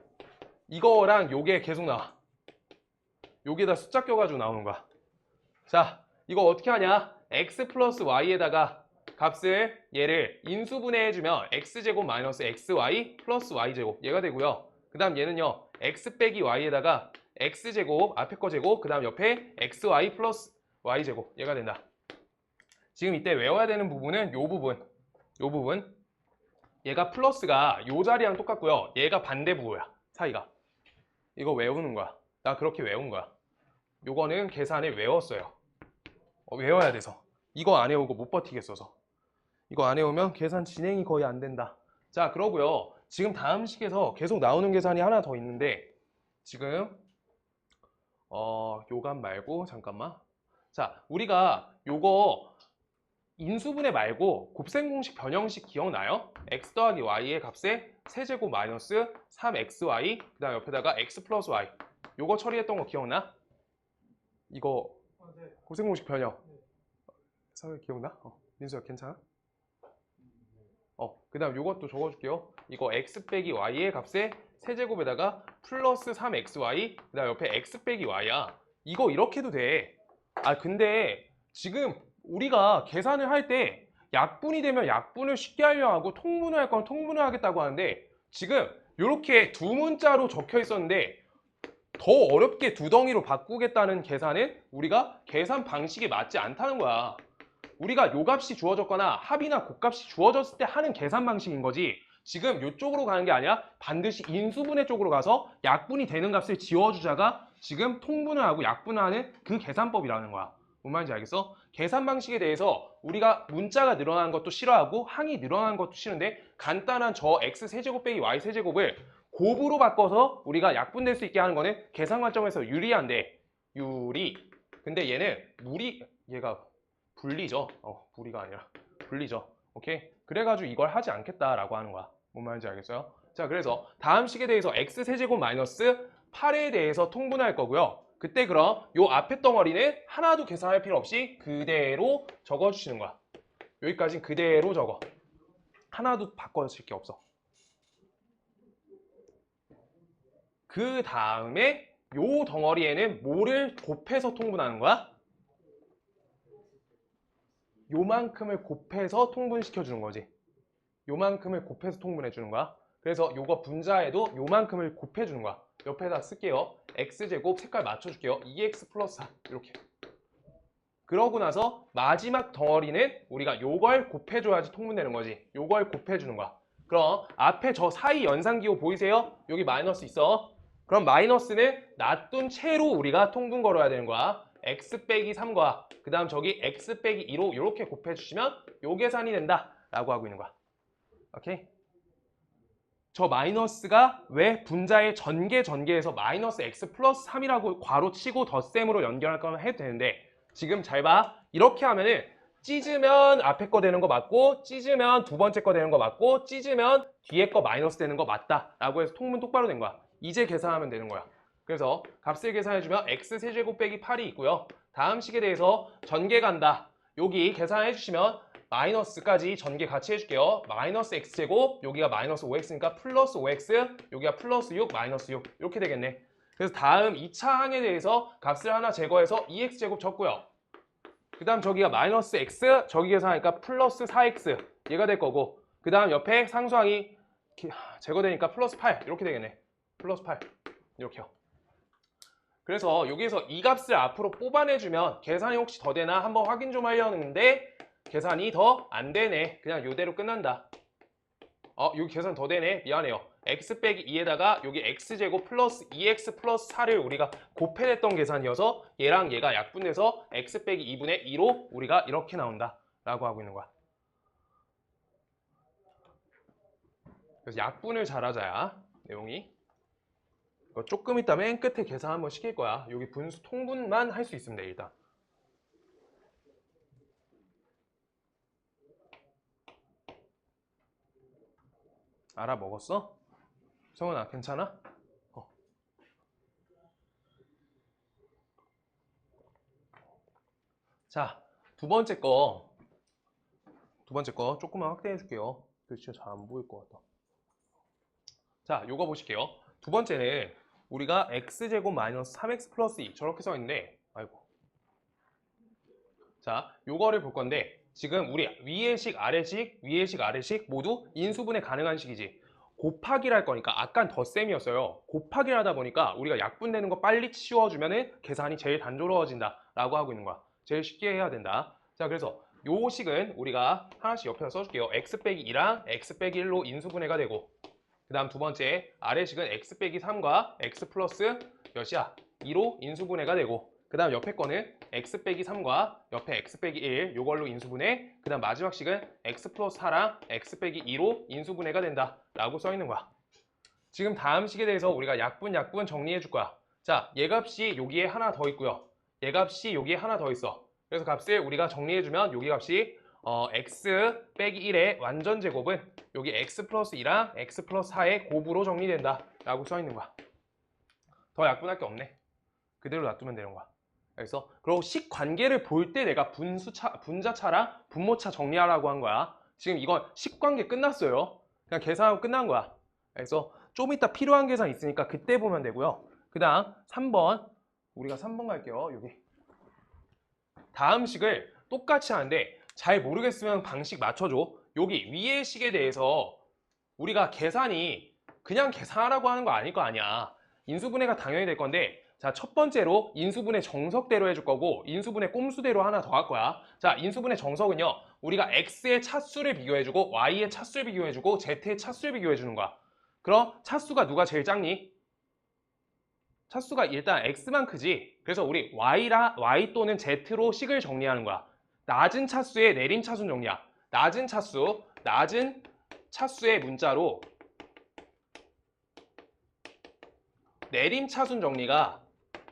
S1: 이거랑 요게 계속 나와. 여기에다 숫자 껴가지고 나오는 거야. 자, 이거 어떻게 하냐? x 플러스 y에다가 값을 얘를 인수분해해주면 x제곱 마이너스 xy 플러스 y제곱 얘가 되고요. 그 다음 얘는요. x 빼기 y에다가 x제곱 앞에 거 제곱 그 다음 옆에 xy 플러스 y제곱 얘가 된다. 지금 이때 외워야 되는 부분은 요 부분 얘가 플러스가 요 자리랑 똑같고요. 얘가 반대부호야. 사이가. 이거 외우는 거야. 나 그렇게 외운 거야. 요거는 계산을 외웠어요. 외워야 돼서. 이거 안 외우고 못 버티겠어서. 이거 안 외우면 계산 진행이 거의 안 된다. 자, 그러고요. 지금 다음 식에서 계속 나오는 계산이 하나 더 있는데 지금 요 값 말고 잠깐만. 자, 우리가 요거 인수분해 말고 곱셈 공식 변형식 기억나요? x 더하기 y의 값에 세제곱 마이너스 3xy 그 다음 옆에다가 x 플러스 y 요거 처리했던 거 기억나? 이거
S2: 네.
S1: 고생 공식 변형.
S2: 네.
S1: 상을 기억나? 민수야 괜찮아? 그 다음 요것도 적어줄게요. 이거 x 빼기 y의 값의 세제곱에다가 플러스 3xy, 그 다음 옆에 x 빼기 y야. 이거 이렇게 해도 돼. 근데 지금 우리가 계산을 할 때 약분이 되면 약분을 쉽게 하려 하고 통분을 할 건 통분을 하겠다고 하는데 지금 이렇게 두 문자로 적혀 있었는데 더 어렵게 두 덩이로 바꾸겠다는 계산은 우리가 계산 방식이 맞지 않다는 거야. 우리가 요 값이 주어졌거나 합이나 곱값이 주어졌을 때 하는 계산 방식인 거지 지금 이쪽으로 가는 게 아니라 반드시 인수분해 쪽으로 가서 약분이 되는 값을 지워주자가 지금 통분을 하고 약분을 하는 그 계산법이라는 거야. 뭔 말인지 알겠어? 계산 방식에 대해서 우리가 문자가 늘어나는 것도 싫어하고 항이 늘어나는 것도 싫은데 간단한 저 x세제곱 빼기 y세제곱을 곱으로 바꿔서 우리가 약분될 수 있게 하는 거는 계산 관점에서 유리한데 유리. 근데 얘는 얘가 분리죠. 무리가 아니라 분리죠. 오케이? 그래가지고 이걸 하지 않겠다라고 하는 거야. 뭔 말인지 알겠어요? 자, 그래서 다음 식에 대해서 x세제곱 마이너스 8에 대해서 통분할 거고요. 그때 그럼 요 앞에 덩어리는 하나도 계산할 필요 없이 그대로 적어주시는 거야. 여기까지는 그대로 적어. 하나도 바꿔줄 게 없어. 그 다음에 요 덩어리에는 뭐를 곱해서 통분하는 거야? 요만큼을 곱해서 통분시켜 주는 거지. 요만큼을 곱해서 통분해 주는 거야. 그래서 요거 분자에도 요만큼을 곱해 주는 거야. 옆에다 쓸게요. x제곱 색깔 맞춰줄게요. 2x 플러스 4 이렇게. 그러고 나서 마지막 덩어리는 우리가 요걸 곱해줘야지 통분되는 거지. 요걸 곱해주는 거야. 그럼 앞에 저 사이 연산기호 보이세요? 여기 마이너스 있어. 그럼 마이너스는 놔둔 채로 우리가 통분 걸어야 되는 거야. x 빼기 3과 그 다음 저기 x 빼기 2로 이렇게 곱해주시면 요 계산이 된다 라고 하고 있는 거야. 오케이? 저 마이너스가 왜 분자의 전개에서 마이너스 x 플러스 3이라고 괄호 치고 덧셈으로 연결할 거면 해도 되는데 지금 잘 봐. 이렇게 하면은 찢으면 앞에 거 되는 거 맞고 찢으면 두 번째 거 되는 거 맞고 찢으면 뒤에 거 마이너스 되는 거 맞다 라고 해서 통분 똑바로 된 거야. 이제 계산하면 되는 거야. 그래서 값을 계산해주면 x세제곱 빼기 8이 있고요. 다음 식에 대해서 전개 간다. 여기 계산해 주시면 마이너스까지 전개 같이 해줄게요. 마이너스 x제곱, 여기가 마이너스 5x니까 플러스 5x, 여기가 플러스 6, 마이너스 6 이렇게 되겠네. 그래서 다음 2차 항에 대해서 값을 하나 제거해서 2x제곱 적고요. 그 다음 저기가 마이너스 x, 저기 계산하니까 플러스 4x 얘가 될 거고 그 다음 옆에 상수항이 제거되니까 플러스 8 이렇게 되겠네. 플러스 8 이렇게요. 그래서 여기에서 이 값을 앞으로 뽑아내주면 계산이 혹시 더 되나 한번 확인 좀 하려는데 계산이 더 안 되네. 그냥 이대로 끝난다. 여기 계산 더 되네. 미안해요. x 빼기 2에다가 여기 x제곱 플러스 2x 플러스 4를 우리가 곱해냈던 계산이어서 얘랑 얘가 약분돼서 x 빼기 2분의 2로 우리가 이렇게 나온다 라고 하고 있는 거야. 그래서 약분을 잘하자야 내용이. 조금 이따 맨 끝에 계산 한번 시킬 거야. 여기 분수 통분만 할 수 있으면 돼 일단. 알아먹었어? 성은아 괜찮아? 자, 두 번째 거 조금만 확대해 줄게요. 진짜 잘 안 보일 것 같다. 자, 요거 보실게요. 두 번째는 우리가 x제곱 마이너스 3x 플러스 2 저렇게 써 있는데 아이고. 자, 요거를 볼 건데 지금 우리 위의 식, 아래식 모두 인수분해 가능한 식이지. 곱하기를 할 거니까 아깐 덧셈이었어요. 곱하기를 하다 보니까 우리가 약분되는 거 빨리 치워주면은 계산이 제일 단조로워진다 라고 하고 있는 거야. 제일 쉽게 해야 된다. 자, 그래서 요 식은 우리가 하나씩 옆에다 써줄게요. x 빼기 2랑 x 빼기 1로 인수분해가 되고 그 다음 두 번째 아래식은 x 빼기 3과 x 플러스 몇이야? 2로 인수분해가 되고 그 다음 옆에 거는 x 빼기 3과 옆에 x 빼기 1 요걸로 인수분해 그 다음 마지막 식은 x 플러스 4랑 x 빼기 2로 인수분해가 된다 라고 써 있는 거야. 지금 다음 식에 대해서 우리가 약분 정리해 줄 거야. 자, 얘 값이 여기에 하나 더 있고요. 얘 값이 여기에 하나 더 있어. 그래서 값을 우리가 정리해 주면 여기 값이 x 빼기 1의 완전 제곱은 여기 x 플러스 2랑 x 플러스 4의 곱으로 정리된다 라고 써 있는 거야. 더 약분할 게 없네. 그대로 놔두면 되는 거야. 그래서 그리고 식 관계를 볼 때 내가 분자차랑 분모차 정리하라고 한 거야. 지금 이건 식 관계 끝났어요. 그냥 계산하고 끝난 거야. 그래서 좀 이따 필요한 계산 있으니까 그때 보면 되고요. 그 다음 3번 우리가 3번 갈게요. 여기 다음 식을 똑같이 하는데 잘 모르겠으면 방식 맞춰줘. 여기 위의 식에 대해서 우리가 계산이 그냥 계산하라고 하는 거 아닐 거 아니야. 인수분해가 당연히 될 건데 자, 첫 번째로 인수분해 정석대로 해줄 거고 인수분해 꼼수대로 하나 더 할 거야. 자, 인수분해 정석은요. 우리가 x의 차수를 비교해주고 y의 차수를 비교해주고 z의 차수를 비교해주는 거야. 그럼 차수가 누가 제일 작니? 차수가 일단 x만 크지. 그래서 우리 y 또는 z로 식을 정리하는 거야. 낮은 차수의 내림 차수 정리야. 낮은 차수의 문자로 내림 차순 정리가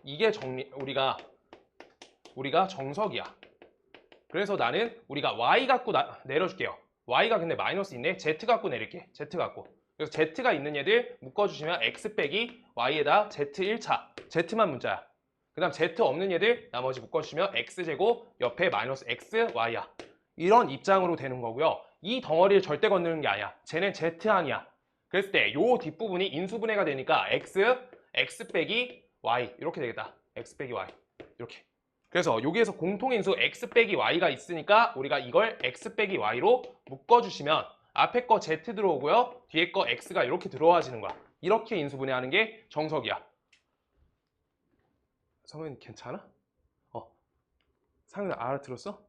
S1: 이게 우리가 정석이야. 그래서 나는 우리가 y 갖고 내려줄게요. y가 근데 마이너스 있네. z 갖고 내릴게. z 갖고. 그래서 z가 있는 얘들 묶어주시면 x 빼기 y에다 z 1차. z만 문자야. 그 다음 z 없는 얘들 나머지 묶어주시면 x제곱 옆에 마이너스 x, y야. 이런 입장으로 되는 거고요. 이 덩어리를 절대 건드는 게 아니야. 쟤는 z항이야. 그랬을 때 요 뒷부분이 인수분해가 되니까 x 빼기 y 이렇게 되겠다. x 빼기 y 이렇게. 그래서 여기에서 공통인수 x 빼기 y가 있으니까 우리가 이걸 x 빼기 y로 묶어주시면 앞에 거 z 들어오고요. 뒤에 거 x가 이렇게 들어와지는 거야. 이렇게 인수분해하는 게 정석이야. 성현 괜찮아? 상현 알아들었어?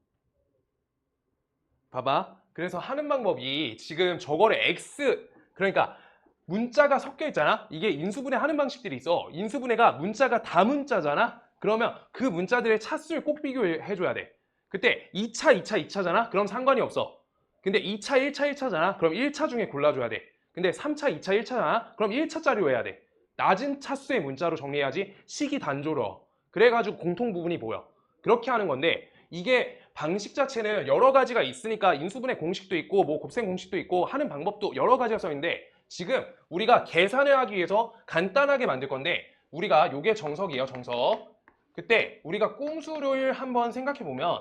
S1: 봐봐. 그래서 하는 방법이 지금 저거를 x 그러니까 문자가 섞여 있잖아. 이게 인수분해 하는 방식들이 있어. 인수분해가 문자가 다문자잖아. 그러면 그 문자들의 차수를 꼭 비교해 줘야 돼. 그때 2차, 2차, 2차잖아. 그럼 상관이 없어. 근데 2차, 1차, 1차잖아. 그럼 1차 중에 골라줘야 돼. 근데 3차, 2차, 1차잖아. 그럼 1차짜리로 해야 돼. 낮은 차수의 문자로 정리해야지 식이 단조로워. 그래가지고 공통 부분이 보여. 그렇게 하는 건데 이게 방식 자체는 여러 가지가 있으니까 인수분해 공식도 있고 뭐 곱셈 공식도 있고 하는 방법도 여러 가지가 써 있는데 지금 우리가 계산을 하기 위해서 간단하게 만들 건데 우리가 요게 정석이에요. 정석. 그때 우리가 꼼수를 한번 생각해 보면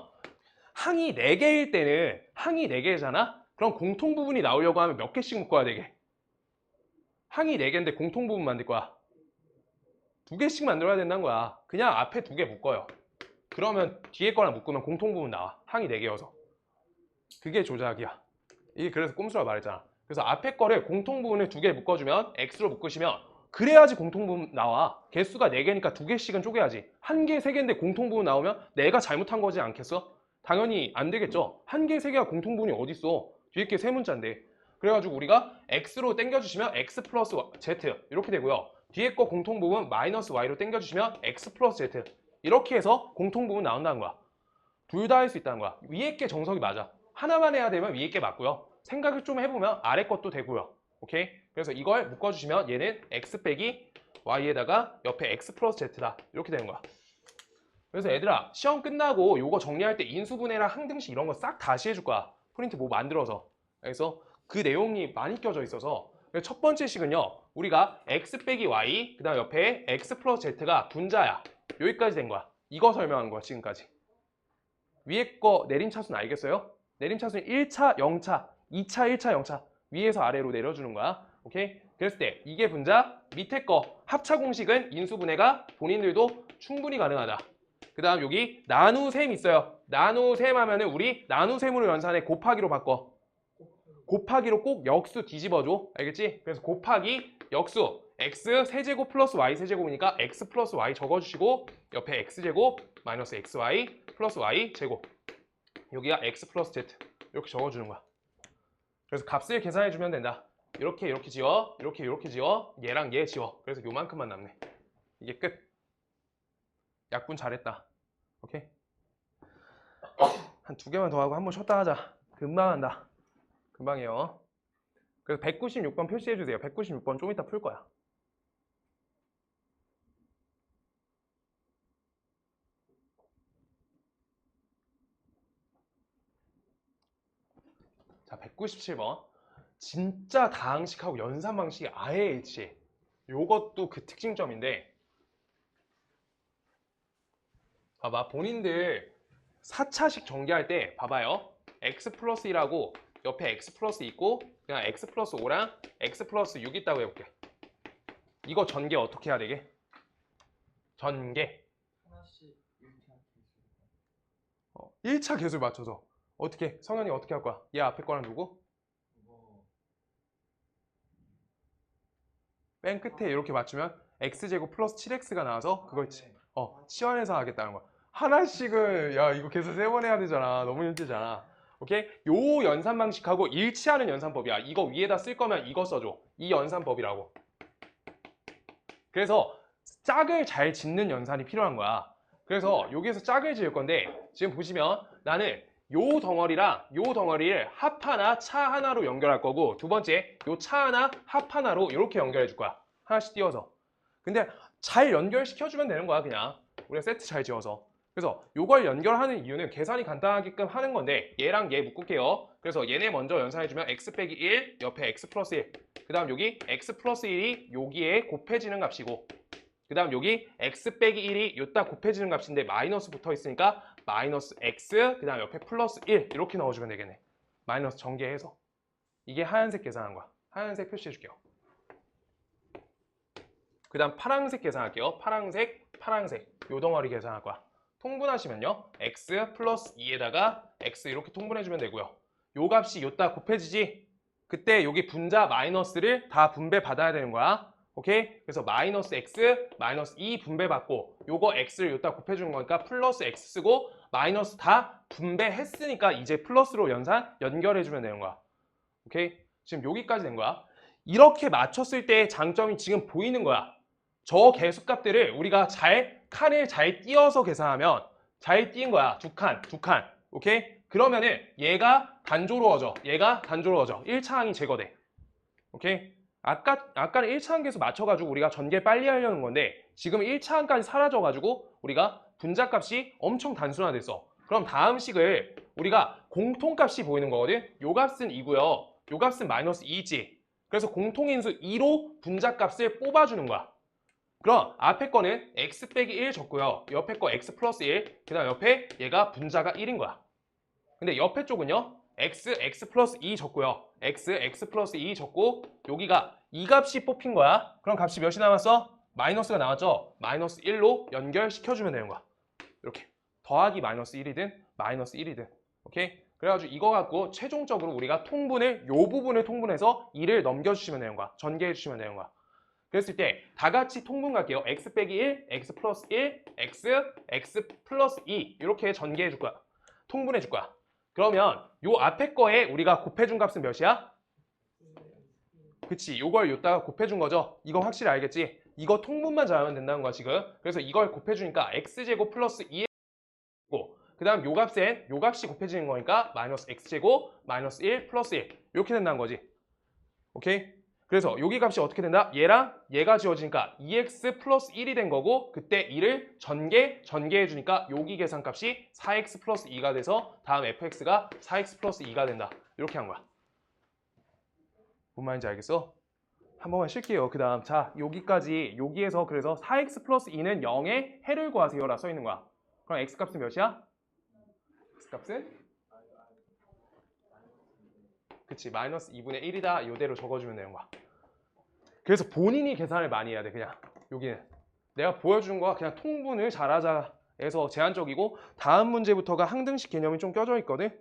S1: 항이 4개일 때는 항이 4개잖아? 그럼 공통 부분이 나오려고 하면 몇 개씩 묶어야 되게? 항이 4개인데 공통 부분 만들 거야. 2개씩 만들어야 된다는 거야. 그냥 앞에 2개 묶어요. 그러면 뒤에 거랑 묶으면 공통 부분 나와. 항이 4개여서. 그게 조작이야. 이게 그래서 꼼수라고 말했잖아. 그래서 앞에 거를 공통 부분을 2개 묶어주면 x로 묶으시면 그래야지 공통 부분 나와. 개수가 4개니까 2개씩은 쪼개야지. 1개, 3개인데 공통 부분 나오면 내가 잘못한 거지 않겠어? 당연히 안 되겠죠. 1개, 3개가 공통 부분이 어딨어. 뒤에 게 세 문자인데. 그래가지고 우리가 x로 땡겨주시면 x 플러스 z 이렇게 되고요. 뒤에 거 공통 부분 마이너스 y로 땡겨주시면 x 플러스 z 이렇게 해서 공통 부분 나온다는 거야. 둘 다 할 수 있다는 거야. 위에 게 정석이 맞아. 하나만 해야 되면 위에 게 맞고요. 생각을 좀 해보면 아래 것도 되고요. 오케이? 그래서 이걸 묶어주시면 얘는 x 빼기 y에다가 옆에 x 플러스 z다. 이렇게 되는 거야. 그래서 얘들아 시험 끝나고 요거 정리할 때 인수분해랑 항등식 이런 거 싹 다시 해줄 거야. 프린트 뭐 만들어서. 그래서 그 내용이 많이 껴져 있어서 첫 번째 식은요. 우리가 x 빼기 y 그 다음 옆에 x 플러스 z가 분자야. 여기까지 된 거야. 이거 설명한 거야 지금까지. 위에 거 내림차수는 알겠어요? 내림차수는 1차, 0차, 2차, 1차, 0차 위에서 아래로 내려주는 거야. 오케이? 그랬을 때 이게 분자, 밑에 거 합차 공식은 인수분해가 본인들도 충분히 가능하다. 그 다음 여기 나누셈 있어요. 나누셈 하면은 우리 나누셈으로 연산해 곱하기로 바꿔. 곱하기로 꼭 역수 뒤집어줘. 알겠지? 그래서 곱하기 역수 x 세제곱 플러스 y 세제곱이니까 x 플러스 y 적어주시고 옆에 x제곱 마이너스 xy 플러스 y 제곱 여기가 x 플러스 z 이렇게 적어주는 거야. 그래서 값을 계산해주면 된다. 이렇게 지워 이렇게 지워 얘랑 얘 지워. 그래서 요만큼만 남네. 이게 끝. 약분 잘했다. 오케이? 한 2개만 더 하고 한번 쉬었다 하자. 금방 한다. 금방이에요. 그래서 196번 표시해주세요. 196번 좀 이따 풀 거야. 자, 197번. 진짜 다항식하고 연산 방식이 아예 일치해. 요것도 그 특징점인데 봐봐, 본인들 4차식 전개할 때 봐봐요. x 플러스 1하고 옆에 x 플러스 있고 그냥 x 플러스 5랑 x 플러스 6 있다고 해볼게. 이거 전개 어떻게 해야 되게? 전개.
S2: 하나씩 이렇게 할게요.
S1: 1차 계수를 맞춰서 어떻게? 성현이 어떻게 할 거야? 얘 앞에 거랑 누구?
S2: 이거
S1: 맨 끝에 이렇게 맞추면 x제곱 플러스 7x가 나와서 그걸 치환해서 하겠다는 거야. 하나씩은 야 이거 계속 3번 해야 되잖아. 너무 힘들잖아. 오케이? 요 연산 방식하고 일치하는 연산법이야. 이거 위에다 쓸 거면 이거 써줘. 이 연산법이라고. 그래서 짝을 잘 짓는 연산이 필요한 거야. 그래서 여기에서 짝을 지을 건데 지금 보시면 나는 요 덩어리랑 요 덩어리를 합 하나, 차 하나로 연결할 거고 두 번째 요 차 하나, 합 하나로 이렇게 연결해 줄 거야. 하나씩 띄워서. 근데 잘 연결시켜주면 되는 거야 그냥. 우리가 세트 잘 지어서. 그래서 요걸 연결하는 이유는 계산이 간단하게끔 하는 건데 얘랑 얘 묶을게요. 그래서 얘네 먼저 연산해주면 x 빼기 1 옆에 x 플러스 1 그 다음 여기 x 플러스 1이 여기에 곱해지는 값이고 그 다음 여기 x 빼기 1이 요따 곱해지는 값인데 마이너스 붙어 있으니까 마이너스 x 그 다음 옆에 플러스 1 이렇게 넣어주면 되겠네. 마이너스 전개해서 이게 하얀색 계산한 거야. 하얀색 표시해줄게요. 그 다음 파란색 계산할게요. 파란색 요 덩어리 계산할 거야. 통분하시면요 x 플러스 2에다가 x 이렇게 통분해주면 되고요. 요 값이 요따 곱해지지? 그때 여기 분자 마이너스를 다 분배 받아야 되는 거야. 오케이? 그래서 마이너스 x, 마이너스 2 분배 받고 요거 x를 요따 곱해주는 거니까 플러스 x 쓰고 마이너스 다 분배했으니까 이제 플러스로 연결해주면 되는 거야. 오케이? 지금 여기까지 된 거야. 이렇게 맞췄을 때의 장점이 지금 보이는 거야. 저 개수값들을 우리가 칸을 잘 띄어서 계산하면 잘 띄인 거야. 두 칸. 오케이? 그러면은 얘가 단조로워져. 1차 항이 제거돼. 오케이? 아까는 1차 항 계수 맞춰가지고 우리가 전개 빨리 하려는 건데 지금 1차 항까지 사라져가지고 우리가 분자값이 엄청 단순화됐어. 그럼 다음 식을 우리가 공통값이 보이는 거거든? 요 값은 2고요. 요 값은 마이너스 2지. 그래서 공통인수 2로 분자값을 뽑아주는 거야. 그럼 앞에 거는 x 빼기 1 적고요. 옆에 거 x 플러스 1. 그 다음 옆에 얘가 분자가 1인 거야. 근데 옆에 쪽은요. x 플러스 2 적고요. x 플러스 2 적고 여기가 이 값이 뽑힌 거야. 그럼 값이 몇이 남았어? 마이너스가 나왔죠? 마이너스 1로 연결시켜주면 되는 거야. 이렇게 더하기 마이너스 1이든 마이너스 1이든 오케이? 그래가지고 이거 갖고 최종적으로 우리가 요 부분을 통분해서 2를 넘겨주시면 되는 거야. 전개해 주시면 되는 거야. 그랬을 때 다 같이 통분 갈게요. x 빼기 1, x 플러스 1, x 플러스 2 이렇게 전개해 줄 거야. 통분해 줄 거야. 그러면 요 앞에 거에 우리가 곱해준 값은 몇이야? 그치, 요걸 요따가 곱해준 거죠. 이거 확실히 알겠지? 이거 통분만 잘하면 된다는 거야 지금. 그래서 이걸 곱해주니까 x제곱 플러스 2고 그 다음 요 값이 곱해지는 거니까 마이너스 x제곱 마이너스 1 플러스 1 이렇게 된다는 거지. 오케이? 그래서 여기 값이 어떻게 된다? 얘랑 얘가 지워지니까 2x 플러스 1이 된 거고 그때 2를 전개해 주니까 여기 계산값이 4x 플러스 2가 돼서 다음 fx가 4x 플러스 2가 된다. 이렇게 한 거야. 뭔 말인지 알겠어? 한 번만 쉴게요. 그 다음 자 여기에서 그래서 4x 플러스 2는 0의 해를 구하세요라 써 있는 거야. 그럼 x값은 몇이야? x값은? 그치, 마이너스 2분의 1이다. 이대로 적어주면 되는 거야. 그래서 본인이 계산을 많이 해야 돼. 그냥 여기는 내가 보여주는 거가 그냥 통분을 잘하자 해서 제한적이고 다음 문제부터가 항등식 개념이 좀 껴져 있거든.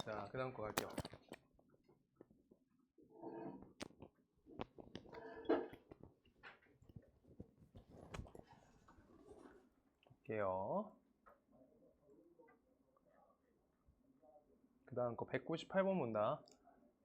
S1: 자, 그 다음 거 갈게요. 볼게요. 그 다음 거 198번 본다.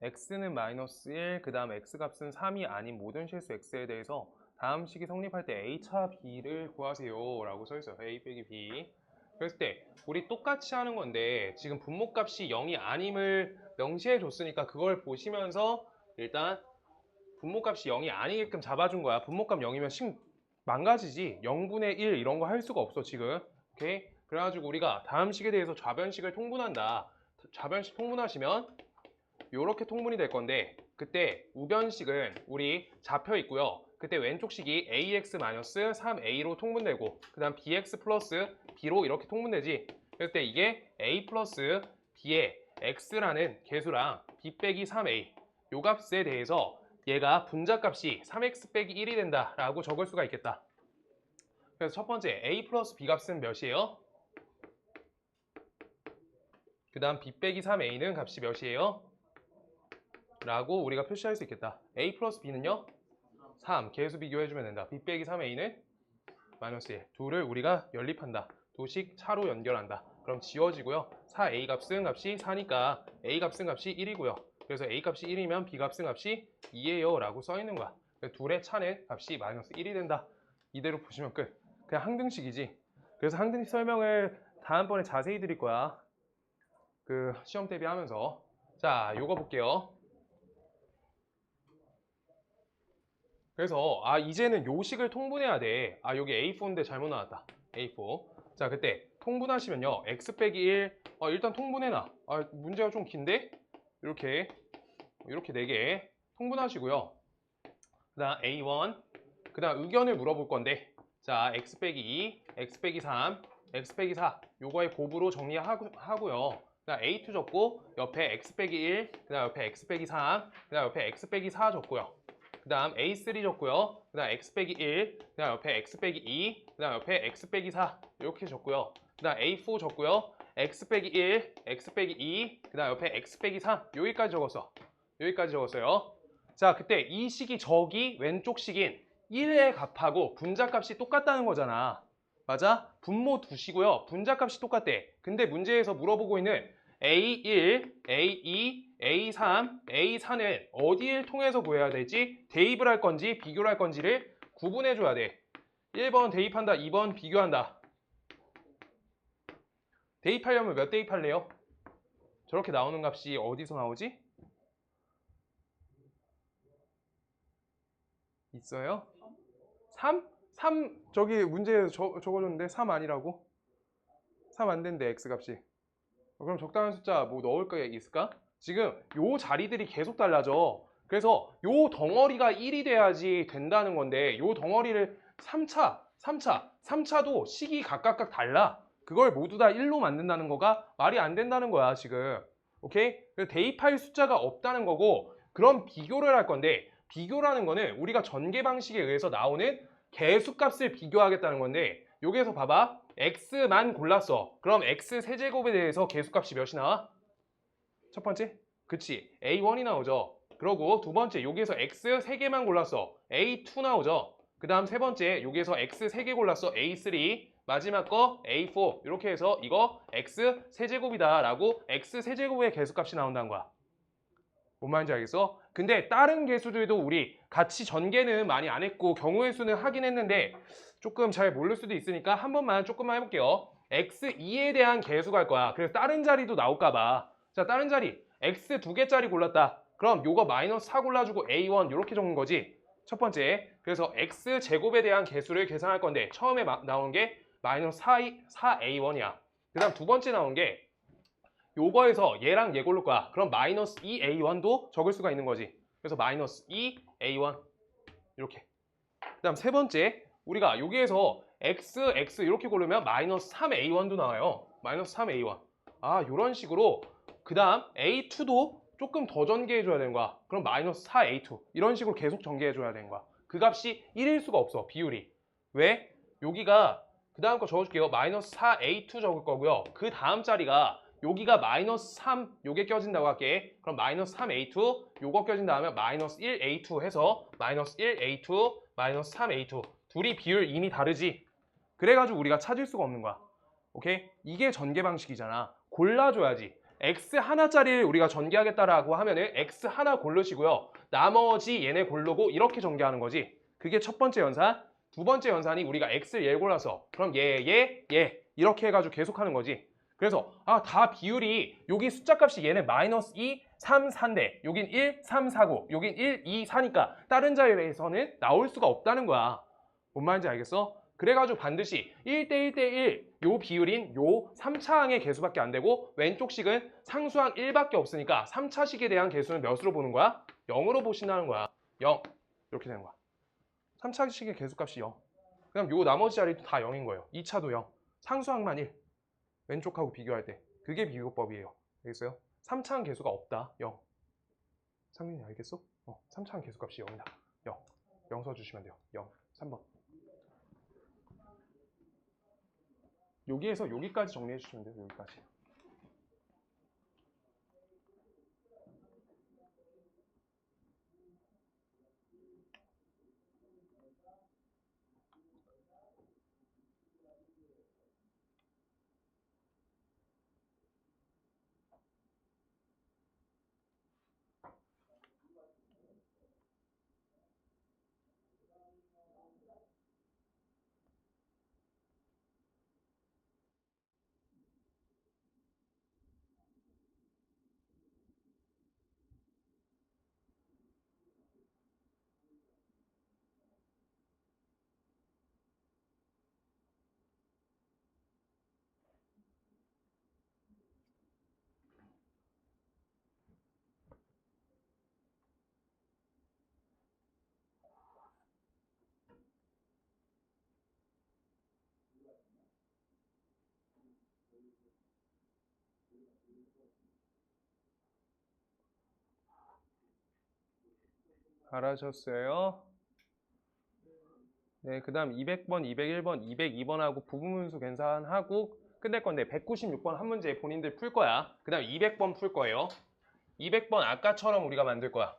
S1: x는 마이너스 1, 그 다음 x값은 3이 아닌 모든 실수 x에 대해서 다음 식이 성립할 때 a차 b를 구하세요 라고 써있어요. a 빼기 b. 그랬을 때 우리 똑같이 하는 건데 지금 분모값이 0이 아님을 명시해 줬으니까 그걸 보시면서 일단 분모값이 0이 아니게끔 잡아준 거야. 분모값 0이면 식 망가지지. 0분의 1 이런 거 할 수가 없어 지금. 오케이? 그래가지고 우리가 다음 식에 대해서 좌변식을 통분한다. 좌변식 통분하시면 요렇게 통분이 될 건데 그때 우변식은 우리 잡혀 있고요. 그때 왼쪽 식이 ax-3a로 통분되고 그 다음 bx 플러스 b로 이렇게 통분되지. 그럴 때 이게 a 플러스 b의 x라는 계수랑 b 빼기 3a 요 값에 대해서 얘가 분자값이 3x 빼기 1이 된다 라고 적을 수가 있겠다. 그래서 첫 번째 a 플러스 b 값은 몇이에요? 그 다음 b 빼기 3a는 값이 몇이에요? 라고 우리가 표시할 수 있겠다. a 플러스 b는요? 3. 계수 비교해주면 된다. b 빼기 3a는 마이너스 1. 둘을 우리가 연립한다. 도식 차로 연결한다. 그럼 지워지고요. 4a 값은 값이 4니까 a 값은 값이 1이고요. 그래서 a 값이 1이면 b 값은 값이 2예요 라고 써있는 거야. 둘의 차는 값이 마이너스 1이 된다. 이대로 보시면 끝. 그냥 항등식이지. 그래서 항등식 설명을 다음번에 자세히 드릴 거야. 그 시험 대비하면서. 자, 요거 볼게요. 그래서 이제는 요 식을 통분해야 돼. 여기 A4인데 잘못 나왔다. A4. 자, 그때 통분하시면요. x 빼기 1. 일단 통분해놔. 문제가 좀 긴데? 이렇게 4개 통분하시고요. 그 다음 A1. 그 다음 의견을 물어볼 건데 자, x 빼기 2, x 빼기 3, x 빼기 4 요거의 곱으로 정리하고요. 그 다음 A2 적고 옆에 x 빼기 1, 그 다음 옆에 x 빼기 3, 그 다음 옆에 x 빼기 4 적고요. 그 다음 A3 적고요. 그 다음 x 빼기 1, 그 다음 옆에 x 빼기 2, 그 다음 옆에 x 빼기 4 이렇게 적고요. 그 다음 A4 적고요. x 빼기 1, x 빼기 2, 그 다음 옆에 x 빼기 3 여기까지 적었어. 여기까지 적었어요. 자, 그때 이 식이 저기 왼쪽 식인 1의 값하고 분자값이 똑같다는 거잖아. 맞아? 분모 두시고요. 분자값이 똑같대. 근데 문제에서 물어보고 있는 A1, A2, A3, A4는 어디를 통해서 구해야 되지? 대입을 할 건지 비교를 할 건지를 구분해 줘야 돼. 1번 대입한다, 2번 비교한다. 대입하려면 몇 대입할래요? 저렇게 나오는 값이 어디서 나오지? 있어요? 3? 3 저기 문제에 적어줬는데 3 아니라고? 3 안 된대 x값이. 그럼 적당한 숫자 뭐 넣을 거 있을까? 지금 요 자리들이 계속 달라져. 그래서 요 덩어리가 1이 돼야지 된다는 건데 요 덩어리를 3차도 식이 각각 달라. 그걸 모두 다 1로 만든다는 거가 말이 안 된다는 거야 지금. 오케이? 그래서 대입할 숫자가 없다는 거고 그럼 비교를 할 건데 비교라는 거는 우리가 전개 방식에 의해서 나오는 개수값을 비교하겠다는 건데 여기에서 봐봐. x만 골랐어. 그럼 x 세제곱에 대해서 개수값이 몇이 나와? 첫 번째? 그치. a1이 나오죠. 그러고 두 번째 여기에서 x 3개만 골랐어. a2 나오죠. 그 다음 세 번째 여기에서 x 3개 골랐어. a3 마지막 거 a4 이렇게 해서 이거 x 세제곱이다 라고 x 세제곱의 개수값이 나온다는 거야. 뭔 말인지 알겠어? 근데 다른 개수들도 우리 같이 전개는 많이 안 했고 경우의 수는 하긴 했는데 조금 잘 모를 수도 있으니까 한 번만 조금만 해볼게요. x2에 대한 개수가 할 거야. 그래서 다른 자리도 나올까 봐. 자, 다른 자리 x 2개짜리 골랐다. 그럼 요거 마이너스 4 골라주고 a1 이렇게 적는 거지. 첫 번째. 그래서 x 제곱에 대한 개수를 계산할 건데 처음에 나온 게 마이너스 4a1이야. 그 다음 두 번째 나온 게 요거에서 얘랑 얘 고를 거야. 그럼 마이너스 2a1도 적을 수가 있는 거지. 그래서 마이너스 2a1 이렇게. 그 다음 세 번째 우리가 여기에서 x 이렇게 고르면 마이너스 3a1도 나와요. 마이너스 3a1. 요런 식으로 그 다음 a2도 조금 더 전개해줘야 되는 거야. 그럼 마이너스 4a2 이런 식으로 계속 전개해줘야 되는 거야. 그 값이 1일 수가 없어. 비율이. 왜? 여기가 그 다음 거 적어줄게요. 마이너스 4a2 적을 거고요. 그 다음 자리가 여기가 마이너스 3 요게 껴진다고 할게. 그럼 마이너스 3a2 요거 껴진다 하면 마이너스 1a2 해서 마이너스 1a2 마이너스 3a2 둘이 비율 이미 다르지. 그래가지고 우리가 찾을 수가 없는 거야. 오케이? 이게 전개 방식이잖아. 골라줘야지. x 하나짜리를 우리가 전개하겠다라고 하면은 x 하나 고르시고요. 나머지 얘네 고르고 이렇게 전개하는 거지. 그게 첫 번째 연산. 두 번째 연산이 우리가 x를 얘 골라서 그럼 얘 이렇게 해가지고 계속 하는 거지. 그래서 다 비율이 여기 숫자 값이 얘네 마이너스 2, 3, 4인데 여긴 1, 3, 4, 9 여긴 1, 2, 4니까 다른 자리에서는 나올 수가 없다는 거야. 뭔 말인지 알겠어? 그래가지고 반드시 1대1대1 요 비율인 요 3차항의 개수밖에 안 되고 왼쪽 식은 상수항 1밖에 없으니까 3차식에 대한 개수는 몇으로 보는 거야? 0으로 보신다는 거야. 0 이렇게 되는 거야. 3차식의 개수값이 0. 그럼 요 나머지 자리도 다 0인 거예요. 2차도 0. 상수항만 1. 왼쪽하고 비교할 때. 그게 비교법이에요. 알겠어요? 3차항 개수가 없다. 0. 상민이 알겠어? 3차항 개수값이 0이다. 0. 0 써주시면 돼요. 0. 3번. 여기에서 여기까지 정리해 주시면 돼요. 여기까지. 알아셨어요? 네, 그 다음 200번, 201번, 202번하고 부분분수 계산하고 끝낼 건데 196번 한 문제 본인들 풀 거야. 그 다음 200번 풀 거예요. 200번 아까처럼 우리가 만들 거야.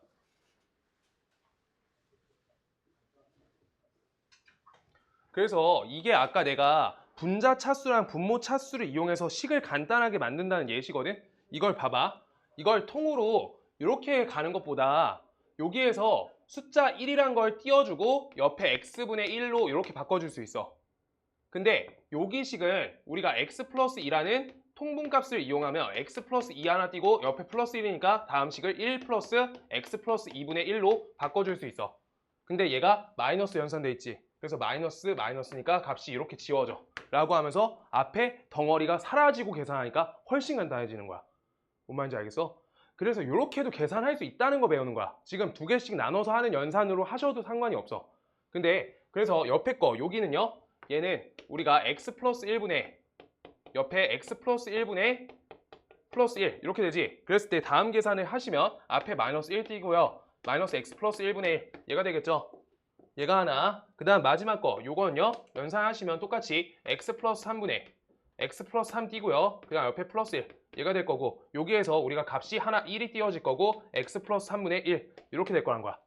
S1: 그래서 이게 아까 내가 분자 차수랑 분모 차수를 이용해서 식을 간단하게 만든다는 예시거든? 이걸 봐봐. 이걸 통으로 이렇게 가는 것보다 여기에서 숫자 1이란 걸 띄워주고 옆에 x분의 1로 이렇게 바꿔줄 수 있어. 근데 여기 식은 우리가 x 플러스 2라는 통분값을 이용하면 x 플러스 2 하나 띄고 옆에 플러스 1이니까 다음 식을 1 플러스 x 플러스 2분의 1로 바꿔줄 수 있어. 근데 얘가 마이너스 연산돼 있지. 그래서 마이너스니까 값이 이렇게 지워져 라고 하면서 앞에 덩어리가 사라지고 계산하니까 훨씬 간단해지는 거야. 뭔 말인지 알겠어? 그래서 이렇게도 계산할 수 있다는 거 배우는 거야. 지금 두 개씩 나눠서 하는 연산으로 하셔도 상관이 없어. 근데 그래서 옆에 거 여기는요. 얘는 우리가 x 플러스 1분의 옆에 x 플러스 1분의 플러스 1 이렇게 되지. 그랬을 때 다음 계산을 하시면 앞에 마이너스 1 띄고요. 마이너스 x 플러스 1분의 1 얘가 되겠죠. 얘가 하나. 그 다음 마지막 거 요거는요. 연산하시면 똑같이 x 플러스 3분의 x 플러스 3 띄고요. 그 다음 옆에 플러스 1 얘가 될 거고 여기에서 우리가 값이 하나 1이 띄워질 거고 x 플러스 3분의 1 이렇게 될 거란 거야.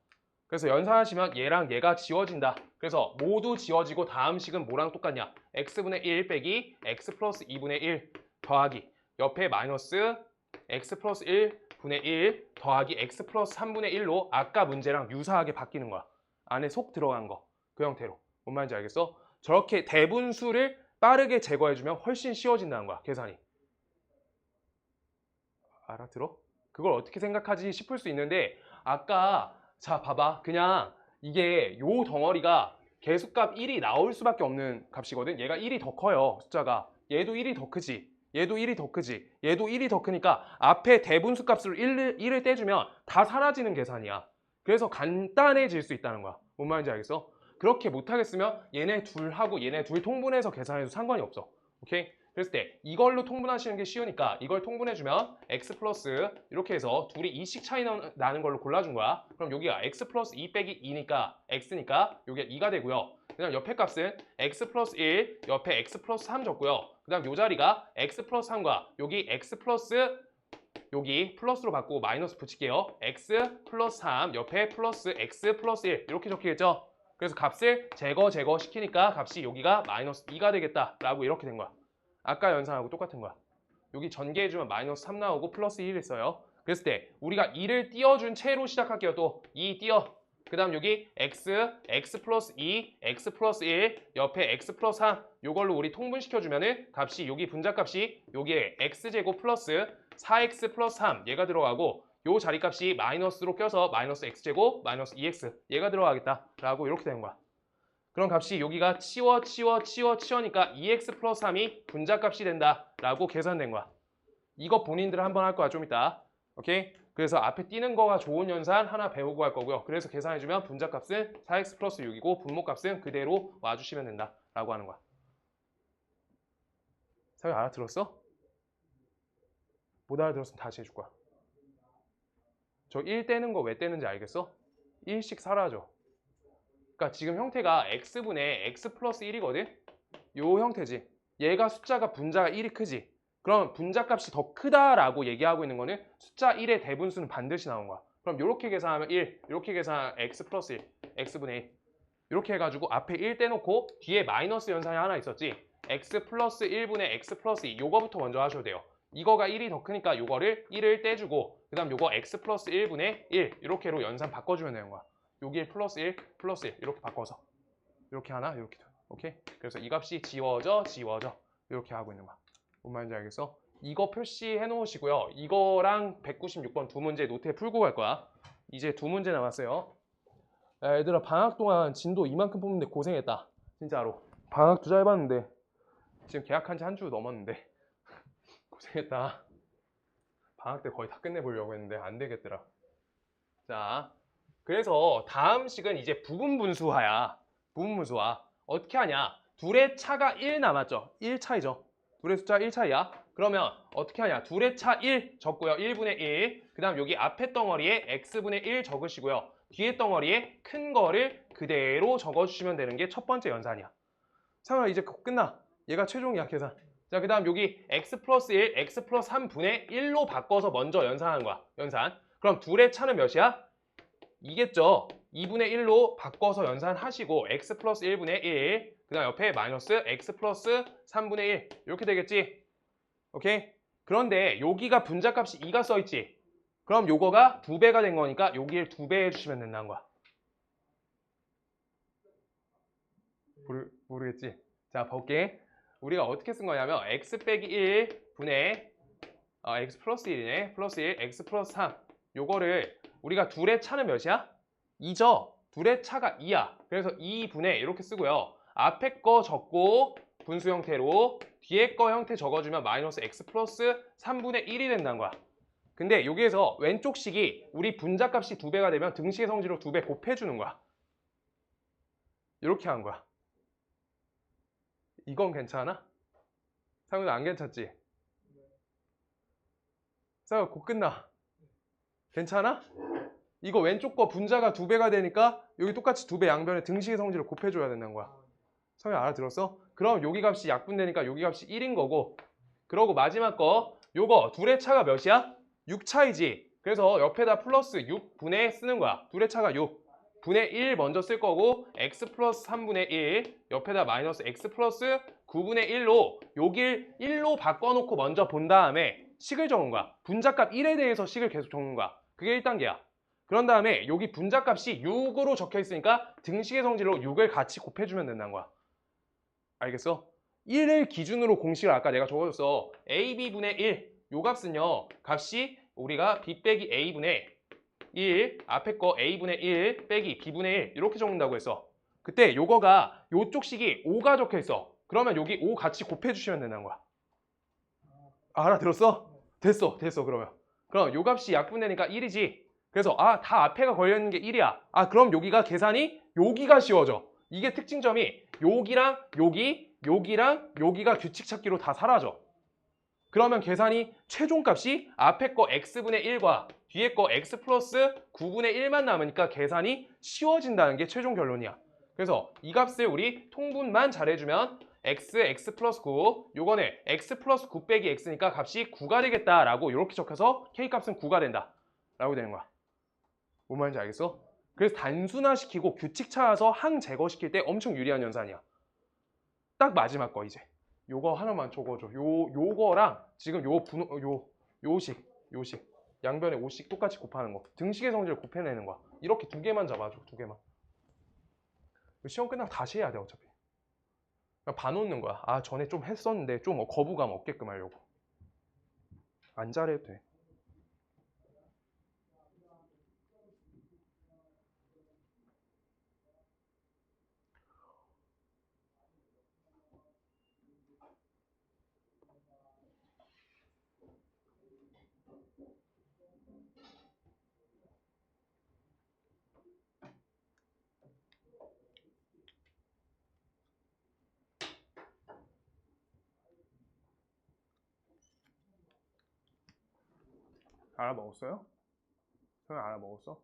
S1: 그래서 연산하시면 얘랑 얘가 지워진다. 그래서 모두 지워지고 다음 식은 뭐랑 똑같냐? x분의 1 빼기 x 플러스 2분의 1 더하기 옆에 마이너스 x 플러스 1분의 1 더하기 x 플러스 3분의 1로 아까 문제랑 유사하게 바뀌는 거야. 안에 속 들어간 거. 그 형태로. 뭔 말인지 알겠어? 저렇게 대분수를 빠르게 제거해주면 훨씬 쉬워진다는 거야. 계산이. 알아들어? 그걸 어떻게 생각하지 싶을 수 있는데 아까 자 봐봐. 그냥 이게 요 덩어리가 개수값 1이 나올 수밖에 없는 값이거든. 얘가 1이 더 커요. 숫자가. 얘도 1이 더 크지. 얘도 1이 더 크지. 얘도 1이 더 크니까 앞에 대분수 값으로 1을 떼주면 다 사라지는 계산이야. 그래서 간단해질 수 있다는 거야. 뭔 말인지 알겠어? 그렇게 못하겠으면 얘네 둘하고 얘네 둘 통분해서 계산해도 상관이 없어. 오케이? 그랬을 때 이걸로 통분하시는 게 쉬우니까 이걸 통분해주면 x 플러스 이렇게 해서 둘이 2씩 차이 나는 걸로 골라준 거야. 그럼 여기가 x 플러스 2 빼기 2니까 x니까 여기가 2가 되고요. 그다음 옆에 값은 x 플러스 1 옆에 x 플러스 3 줬고요. 그 다음 요 자리가 x 플러스 3과 여기 x 플러스 여기 플러스로 바꾸고 마이너스 붙일게요. x 플러스 3 옆에 플러스 x 플러스 1 이렇게 적히겠죠? 그래서 값을 제거 시키니까 값이 여기가 마이너스 2가 되겠다라고 이렇게 된 거야. 아까 연산하고 똑같은 거야. 여기 전개해주면 마이너스 3 나오고 플러스 1 있어요. 그랬을 때 우리가 2를 띄워준 채로 시작할게요. 또 2 띄워. 그 다음 여기 x 플러스 2, x 플러스 1, 옆에 x 플러스 3 요걸로 우리 통분시켜주면은 값이 여기 분자값이 여기에 x제곱 플러스 4x 플러스 3 얘가 들어가고 요 자리값이 마이너스로 껴서 마이너스 x제곱 마이너스 2x 얘가 들어가겠다라고 이렇게 되는 거야. 그럼 값이 여기가 치워니까 2x 플러스 3이 분자값이 된다라고 계산된 거야. 이거 본인들 한번 할 거야 좀 이따. 오케이? 그래서 앞에 띄는 거가 좋은 연산 하나 배우고 갈 거고요. 그래서 계산해주면 분자값은 4x 플러스 6이고 분모값은 그대로 와주시면 된다라고 하는 거야. 사회 알아들었어? 못 알아들었으면 다시 해줄 거야. 저 1 떼는 거 왜 떼는지 알겠어? 1씩 사라져. 그러니까 지금 형태가 x분의 x 플러스 1이거든? 요 형태지. 얘가 숫자가 분자가 1이 크지. 그럼 분자값이 더 크다라고 얘기하고 있는 거는 숫자 1의 대분수는 반드시 나온 거야. 그럼 이렇게 계산하면 1, 이렇게 계산하면 x 플러스 1, x분의 1. 이렇게 해가지고 앞에 1 떼놓고 뒤에 마이너스 연산이 하나 있었지. x 플러스 1분의 x 플러스 2 요거부터 먼저 하셔도 돼요. 이거가 1이 더 크니까 요거를 1을 떼주고 그 다음 요거 x 플러스 1분의 1 이렇게로 연산 바꿔주면 되는 거야. 여기 1 플러스 1 플러스 1 이렇게 바꿔서 이렇게 하나 이렇게 오케이? 그래서 이 값이 지워져 이렇게 하고 있는 거야. 뭔 말인지 알겠어? 이거 표시해 놓으시고요. 이거랑 196번 두 문제 노트에 풀고 갈 거야. 이제 두 문제 남았어요. 야, 얘들아 방학 동안 진도 이만큼 뽑는데 고생했다. 진짜로. 방학도 짧았는데 지금 계약한 지 한 주 넘었는데 고생했다. 방학 때 거의 다 끝내보려고 했는데 안 되겠더라. 자, 그래서 다음 식은 이제 부분분수화야. 부분분수화. 어떻게 하냐? 둘의 차가 1 남았죠? 1 차이죠. 둘의 숫자 1 차이야. 그러면 어떻게 하냐? 둘의 차 1 적고요. 1분의 1. 그 다음 여기 앞에 덩어리에 x분의 1 적으시고요. 뒤에 덩어리에 큰 거를 그대로 적어주시면 되는 게 첫 번째 연산이야. 상훈아 이제 끝나. 얘가 최종이야 계산. 자, 그 다음 여기 x 플러스 1, x 플러스 3분의 1로 바꿔서 먼저 연산하는 거야. 연산. 그럼 둘의 차는 몇이야? 이겠죠. 2분의 1로 바꿔서 연산하시고 x 플러스 1분의 1, 그 다음 옆에 마이너스 x 플러스 3분의 1 이렇게 되겠지. 오케이? 그런데 여기가 분자값이 2가 써있지. 그럼 요거가 2배가 된 거니까 여기를 2배 해주시면 된다는 거야. 모르겠지? 자, 볼게. 우리가 어떻게 쓴 거냐면 x 빼기 1분의 x 플러스 1이네. 플러스 1, x 플러스 3 요거를 우리가 둘의 차는 몇이야? 2죠? 둘의 차가 2야. 그래서 2분의 이렇게 쓰고요. 앞에 거 적고 분수 형태로 뒤에 거 형태 적어주면 마이너스 x 플러스 3분의 1이 된다는 거야. 근데 여기에서 왼쪽 식이 우리 분자값이 2배가 되면 등식의 성질로 2배 곱해주는 거야. 이렇게 한 거야. 이건 괜찮아? 상훈이 안 괜찮지? 상훈아 곧 끝나. 괜찮아? 이거 왼쪽 거 분자가 2배가 되니까 여기 똑같이 2배 양변에 등식의 성질을 곱해줘야 된다는 거야. 성희 알아들었어? 그럼 여기 값이 약분되니까 여기 값이 1인 거고, 그러고 마지막 거 요거 둘의 차가 몇이야? 6 차이지. 그래서 옆에다 플러스 6분의 쓰는 거야. 둘의 차가 6 분의 1 먼저 쓸 거고 x 플러스 3분의 1 옆에다 마이너스 x 플러스 9분의 1로 여길 1로 바꿔놓고 먼저 본 다음에 식을 적은 거야. 분자값 1에 대해서 식을 계속 적는 거야. 그게 1단계야. 그런 다음에 여기 분자값이 6으로 적혀 있으니까 등식의 성질로 6을 같이 곱해주면 된다는 거야. 알겠어? 1을 기준으로 공식을 아까 내가 적어줬어. AB분의 1. 요 값은요. 값이 우리가 B 빼기 A분의 1. 앞에 거 A분의 1 빼기 B분의 1 이렇게 적는다고 했어. 그때 요거가 요쪽 식이 5가 적혀 있어. 그러면 여기 5 같이 곱해주시면 된다는 거야. 알아들었어? 됐어 그러면. 그럼 요 값이 약분되니까 1이지. 그래서 다 앞에가 걸려있는 게 1이야. 그럼 여기가 계산이 여기가 쉬워져. 이게 특징점이 여기랑 여기가 규칙 찾기로 다 사라져. 그러면 계산이 최종값이 앞에 거 x분의 1과 뒤에 거 x 플러스 9분의 1만 남으니까 계산이 쉬워진다는 게 최종 결론이야. 그래서 이 값을 우리 통분만 잘해주면 x 플러스 9. 요거는 x 플러스 9 빼기 x니까 값이 9가 되겠다라고 이렇게 적혀서 k 값은 9가 된다. 라고 되는 거야. 뭔 말인지 알겠어? 그래서 단순화시키고 규칙 찾아서 항 제거시킬 때 엄청 유리한 연산이야. 딱 마지막 거 이제. 요거 하나만 적어줘. 요거랑 지금 요식. 양변에 5씩 똑같이 곱하는 거. 등식의 성질을 곱해내는 거야. 이렇게 두 개만 잡아줘. 두 개만. 시험 끝나고 다시 해야 돼 어차피. 그냥 봐놓는 거야. 아 전에 좀 했었는데 좀 거부감 없게끔 하려고. 안 잘해도 돼. 알아먹었어요? 성현 알아먹었어?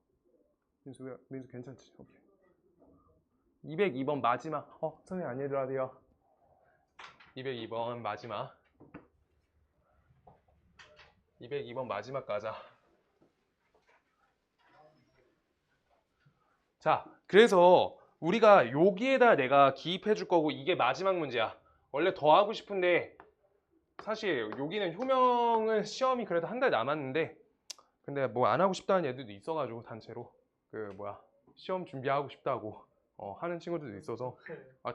S1: 민수 괜찮지? 오케이. 202번 마지막. 성현 안 얘들아 돼요. 202번 마지막. 202번 마지막 가자. 자, 그래서 우리가 여기에다 내가 기입해 줄 거고 이게 마지막 문제야. 원래 더 하고 싶은데 사실 여기는 효명은 시험이 그래도 한 달 남았는데 근데 뭐 안 하고 싶다는 애들도 있어가지고 단체로 시험 준비하고 싶다고 하는 친구들도 있어서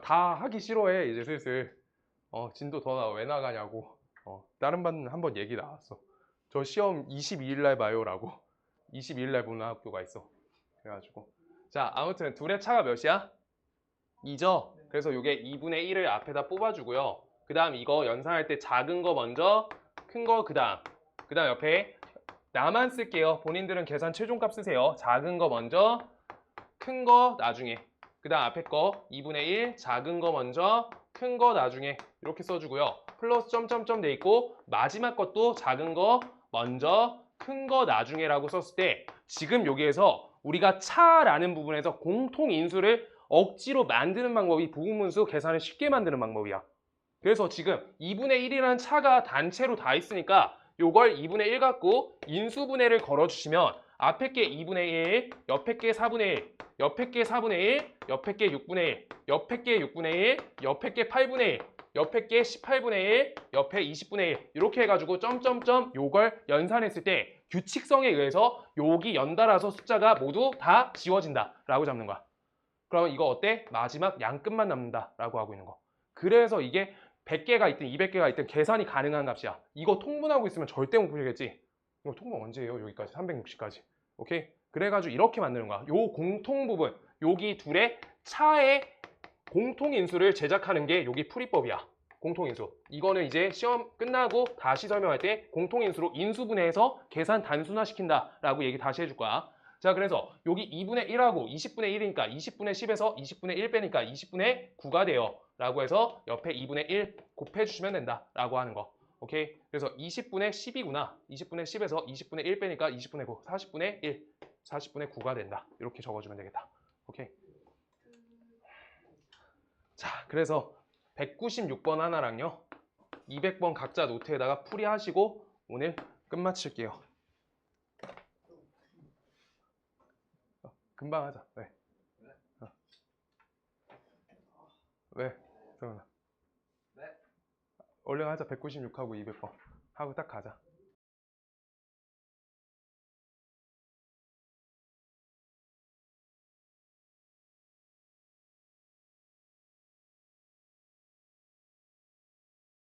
S1: 다 하기 싫어해 이제 슬슬 진도 더 나와 왜 나가냐고 다른 반 한번 얘기 나왔어. 저 시험 22일 날 봐요라고. 22일 날 보는 학교가 있어. 그래가지고 자 아무튼 둘의 차가 몇이야? 2죠? 그래서 이게 2분의 1을 앞에다 뽑아주고요. 그 다음 이거 연산할 때 작은 거 먼저 큰 거 그 다음 옆에 나만 쓸게요. 본인들은 계산 최종값 쓰세요. 작은 거 먼저 큰 거 나중에 그 다음 앞에 거 2분의 1 작은 거 먼저 큰 거 나중에 이렇게 써주고요. 플러스 점점점 돼 있고 마지막 것도 작은 거 먼저 큰 거 나중에라고 썼을 때 지금 여기에서 우리가 차라는 부분에서 공통인수를 억지로 만드는 방법이 부분분수 계산을 쉽게 만드는 방법이야. 그래서 지금 2분의 1이라는 차가 단체로 다 있으니까 요걸 2분의 1 갖고 인수분해를 걸어주시면 앞에 게 2분의 1, 옆에 게 4분의 1, 옆에 게 4분의 1, 옆에 게 6분의 1, 옆에 게 6분의 1, 옆에 게 8분의 1, 옆에 게 18분의 1, 옆에 20분의 1 이렇게 해가지고 점점점 요걸 연산했을 때 규칙성에 의해서 여기 연달아서 숫자가 모두 다 지워진다 라고 잡는 거야. 그럼 이거 어때? 마지막 양끝만 남는다 라고 하고 있는 거. 그래서 이게 100개가 있든 200개가 있든 계산이 가능한 값이야. 이거 통분하고 있으면 절대 못 풀겠지? 이거 통분 언제 해요? 여기까지 360까지. 오케이? 그래가지고 이렇게 만드는 거야. 요 공통 부분, 여기 둘의 차의 공통인수를 제작하는 게 여기 풀이법이야. 공통인수. 이거는 이제 시험 끝나고 다시 설명할 때 공통인수로 인수분해해서 계산 단순화시킨다 라고 얘기 다시 해줄 거야. 자, 그래서 여기 2분의 1하고 20분의 1이니까 20분의 10에서 20분의 1 빼니까 20분의 9가 돼요. 라고 해서 옆에 2분의 1 곱해주시면 된다. 라고 하는 거. 오케이? 그래서 20분의 10이구나. 20분의 10에서 20분의 1 빼니까 20분의 9, 40분의 1, 40분의 9가 된다. 이렇게 적어주면 되겠다. 오케이? 자, 그래서 196번 하나랑요. 200번 각자 노트에다가 풀이하시고 오늘 끝마칠게요. 금방 하자. 왜? 왜? 성현아.
S2: 네.
S1: 얼른 하자. 196하고 200번. 하고 딱 가자.